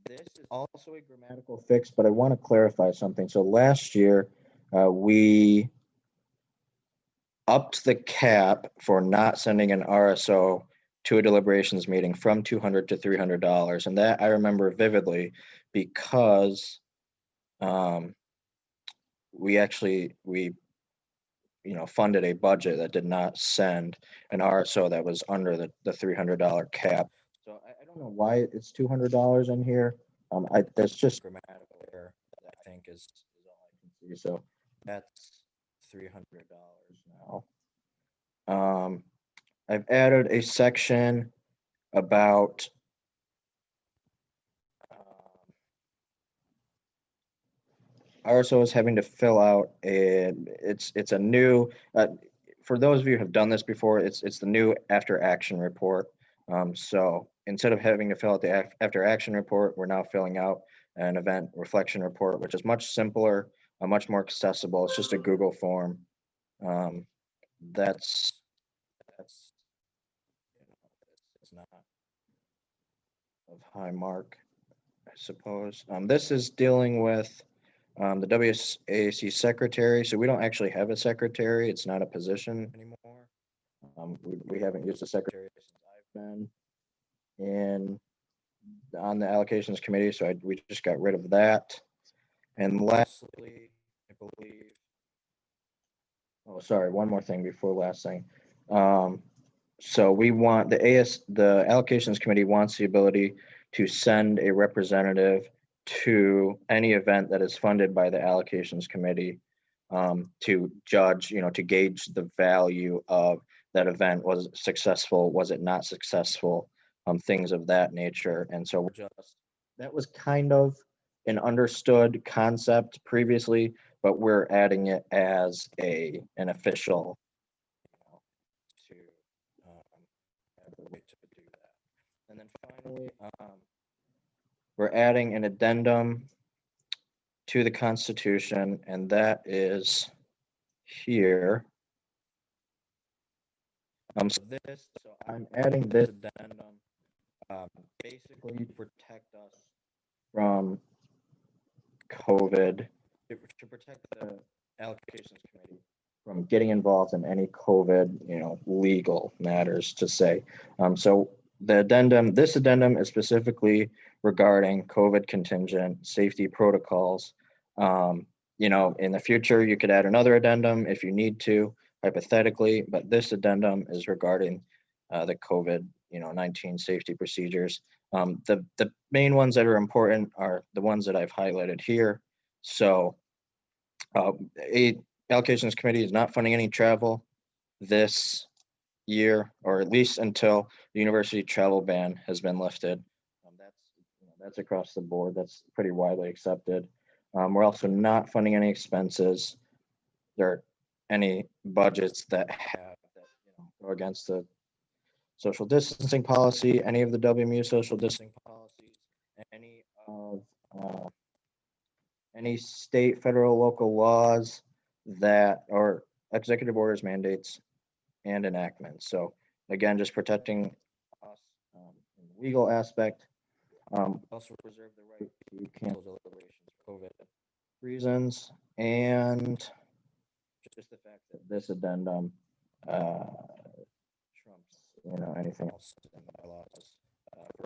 Speaker 16: This is also a grammatical fix, but I want to clarify something. So last year, we upped the cap for not sending an RSO to a deliberations meeting from $200 to $300. And that I remember vividly because we funded a budget that did not send an RSO that was under the $300 cap. So I don't know why it's $200 in here. That's just grammatical error that I think is all I can see. So that's $300 now. I've added a section about RSOs having to fill out it's a new for those of you who have done this before, it's the new after action report. So instead of having to fill out the after action report, we're now filling out an event reflection report, which is much simpler, much more accessible. It's just a Google form. That's it's not of high mark, I suppose. This is dealing with the WAC secretary. So we don't actually have a secretary. It's not a position anymore. We haven't used a secretary since I've been on the allocations committee. So we just got rid of that. And lastly, I believe, oh, sorry, one more thing before last thing. So we want the allocations committee wants the ability to send a representative to any event that is funded by the allocations committee to judge, to gauge the value of that event. Was it successful? Was it not successful? Things of that nature. And so that was kind of an understood concept previously, but we're adding it as an official to have the right to do that. And then finally, we're adding an addendum to the Constitution, and that is here. So I'm adding this addendum basically to protect us from COVID, to protect the allocations committee from getting involved in any COVID, legal matters to say. So this addendum is specifically regarding COVID contingent safety protocols. In the future, you could add another addendum if you need to, hypothetically, but this addendum is regarding the COVID-19 safety procedures. The main ones that are important are the ones that I've highlighted here. So allocations committee is not funding any travel this year, or at least until the university travel ban has been lifted. That's across the board. That's pretty widely accepted. We're also not funding any expenses. There are any budgets that go against the social distancing policy, any of the WMU social distancing policies, any of any state, federal, local laws that, or executive orders, mandates, and enactments. So again, just protecting us in the legal aspect. Also preserve the right to cancel deliberations for COVID reasons, and just the fact that this addendum trumps, anything else in the bylaws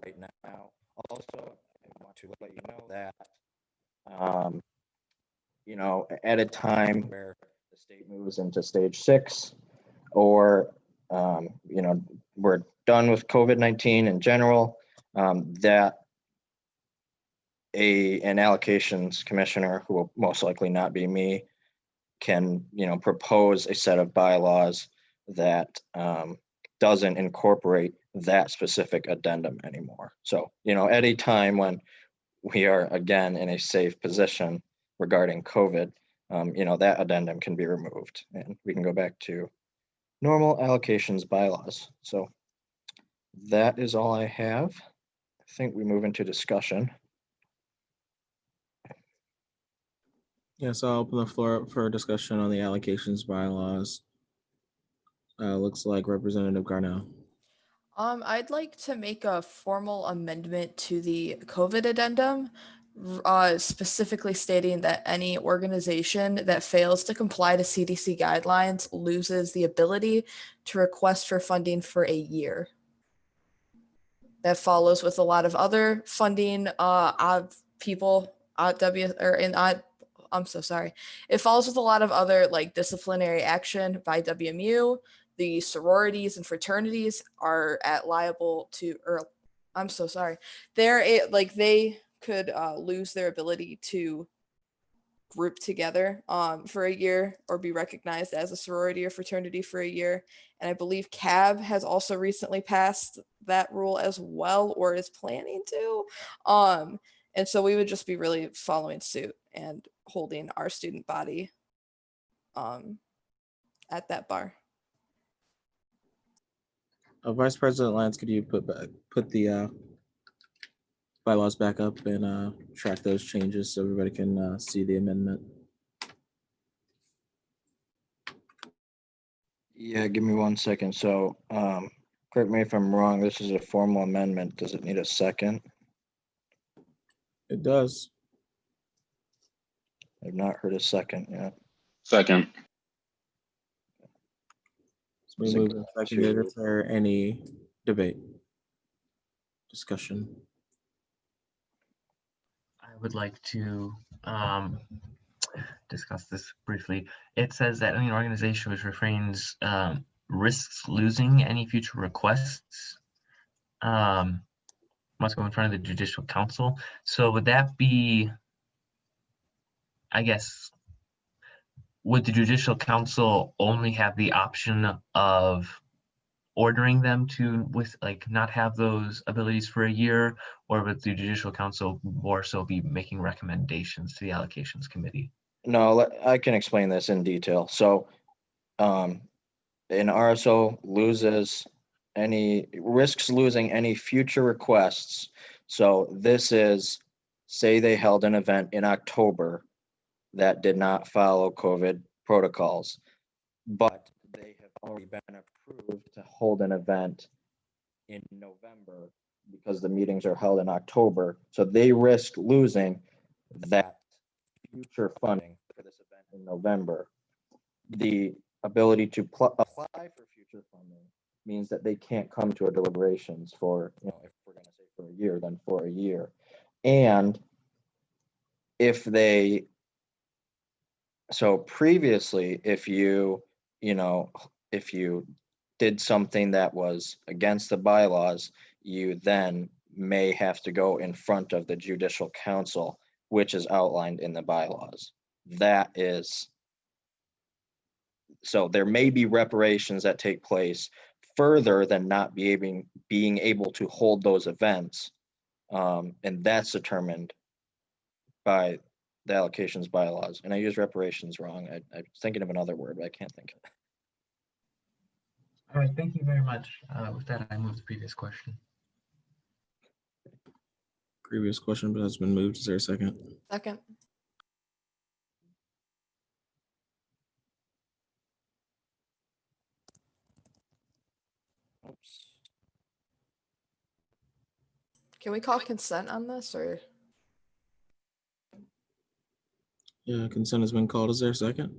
Speaker 16: right now. Also, I want to let you know that, at a time where the state moves into stage 6, or, we're done with COVID-19 in general, that an allocations commissioner, who will most likely not be me, can, propose a set of bylaws that doesn't incorporate that specific addendum anymore. So, at a time when we are again in a safe position regarding COVID, that addendum can be removed and we can go back to normal allocations bylaws. So that is all I have. I think we move into discussion.
Speaker 1: Yes, I'll open the floor up for discussion on the allocations bylaws. Looks like Representative Garnell.
Speaker 7: I'd like to make a formal amendment to the COVID addendum, specifically stating that any organization that fails to comply to CDC guidelines loses the ability to request for funding for a year. That follows with a lot of other funding people I'm so sorry. It follows with a lot of other like disciplinary action by WMU. The sororities and fraternities are liable to, or I'm so sorry. They could lose their ability to group together for a year or be recognized as a sorority or fraternity for a year. And I believe CAB has also recently passed that rule as well, or is planning to. And so we would just be really following suit and holding our student body at that bar.
Speaker 1: Vice President Lance, could you put the bylaws back up and track those changes so everybody can see the amendment?
Speaker 16: Yeah, give me 1 second. So correct me if I'm wrong, this is a formal amendment. Does it need a second?
Speaker 1: It does.
Speaker 16: I've not heard a second yet.
Speaker 11: Second.
Speaker 1: So we move to seconded. Is there any debate, discussion?
Speaker 3: I would like to discuss this briefly. It says that any organization which refrains risks losing any future requests must go in front of the Judicial Council. So would that be, I guess, would the Judicial Council only have the option of ordering them to not have those abilities for a year, or would the Judicial Council more so be making recommendations to the Allocations Committee?
Speaker 16: No, I can explain this in detail. So an RSO risks losing any future requests. So this is, say they held an event in October that did not follow COVID protocols, but they have already been approved to hold an event in November because the meetings are held in October. So they risk losing that future funding for this event in November. The ability to apply for future funding means that they can't come to a deliberations for, if we're going to say for a year, then for a year. And so previously, if you did something that was against the bylaws, you then may have to go in front of the Judicial Council, which is outlined in the bylaws. So there may be reparations that take place further than not being able to hold those events. And that's determined by the allocations bylaws. And I use reparations wrong. I'm thinking of another word, but I can't think of it.
Speaker 3: All right, thank you very much. With that, I move the previous question.
Speaker 1: Previous question, but has been moved. Is there a second?
Speaker 7: Second.
Speaker 16: Oops.
Speaker 7: Can we call consent on this or?
Speaker 1: Yeah, consent has been called. Is there a second?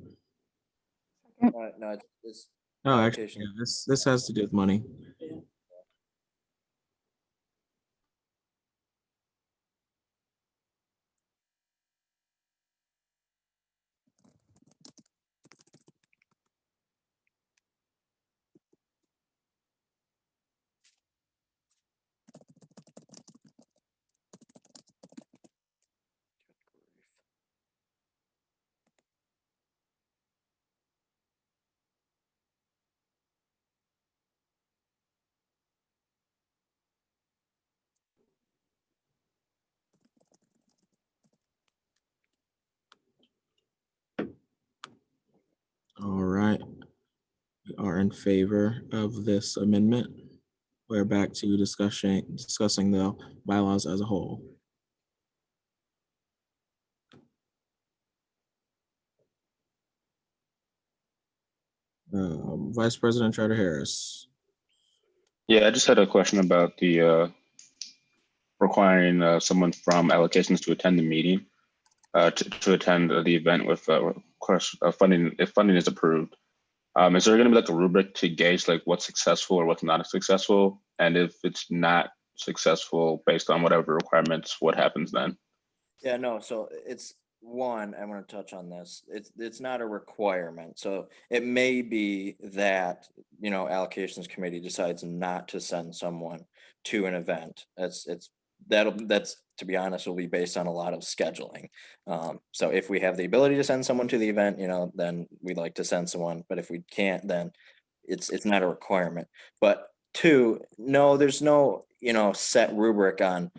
Speaker 16: No, it's
Speaker 1: Oh, actually,
Speaker 16: allocation.
Speaker 1: yeah, this has to do with money. All right. We are in favor of this amendment. We're back to discussing the bylaws as a whole. Vice President Charter Harris.
Speaker 11: Yeah, I just had a question about the requiring someone from allocations to attend the meeting, to attend the event with funding, if funding is approved. Is there going to be like a rubric to gauge like what's successful or what's not successful? And if it's not successful based on whatever requirements, what happens then?
Speaker 16: Yeah, no, so it's one, I want to touch on this. It's not a requirement. So it may be that, allocations committee decides not to send someone to an event. That's to be honest, will be based on a lot of scheduling. So if we have the ability to send someone to the event, then we'd like to send someone, but if we can't, then it's not a requirement. But two, no, there's no, set rubric on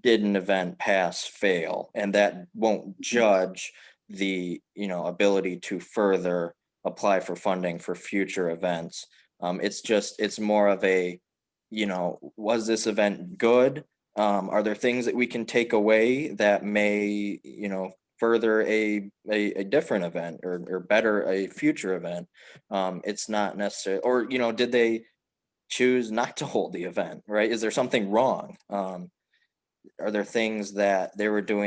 Speaker 16: did an event pass, fail, and that won't judge the ability to further apply for funding for future events. It's more of a, was this event good? Are there things that we can take away that may further a different event or better a future event? It's not necessarily, or did they choose not to hold the event, right? Is there something wrong? Are there things that they were doing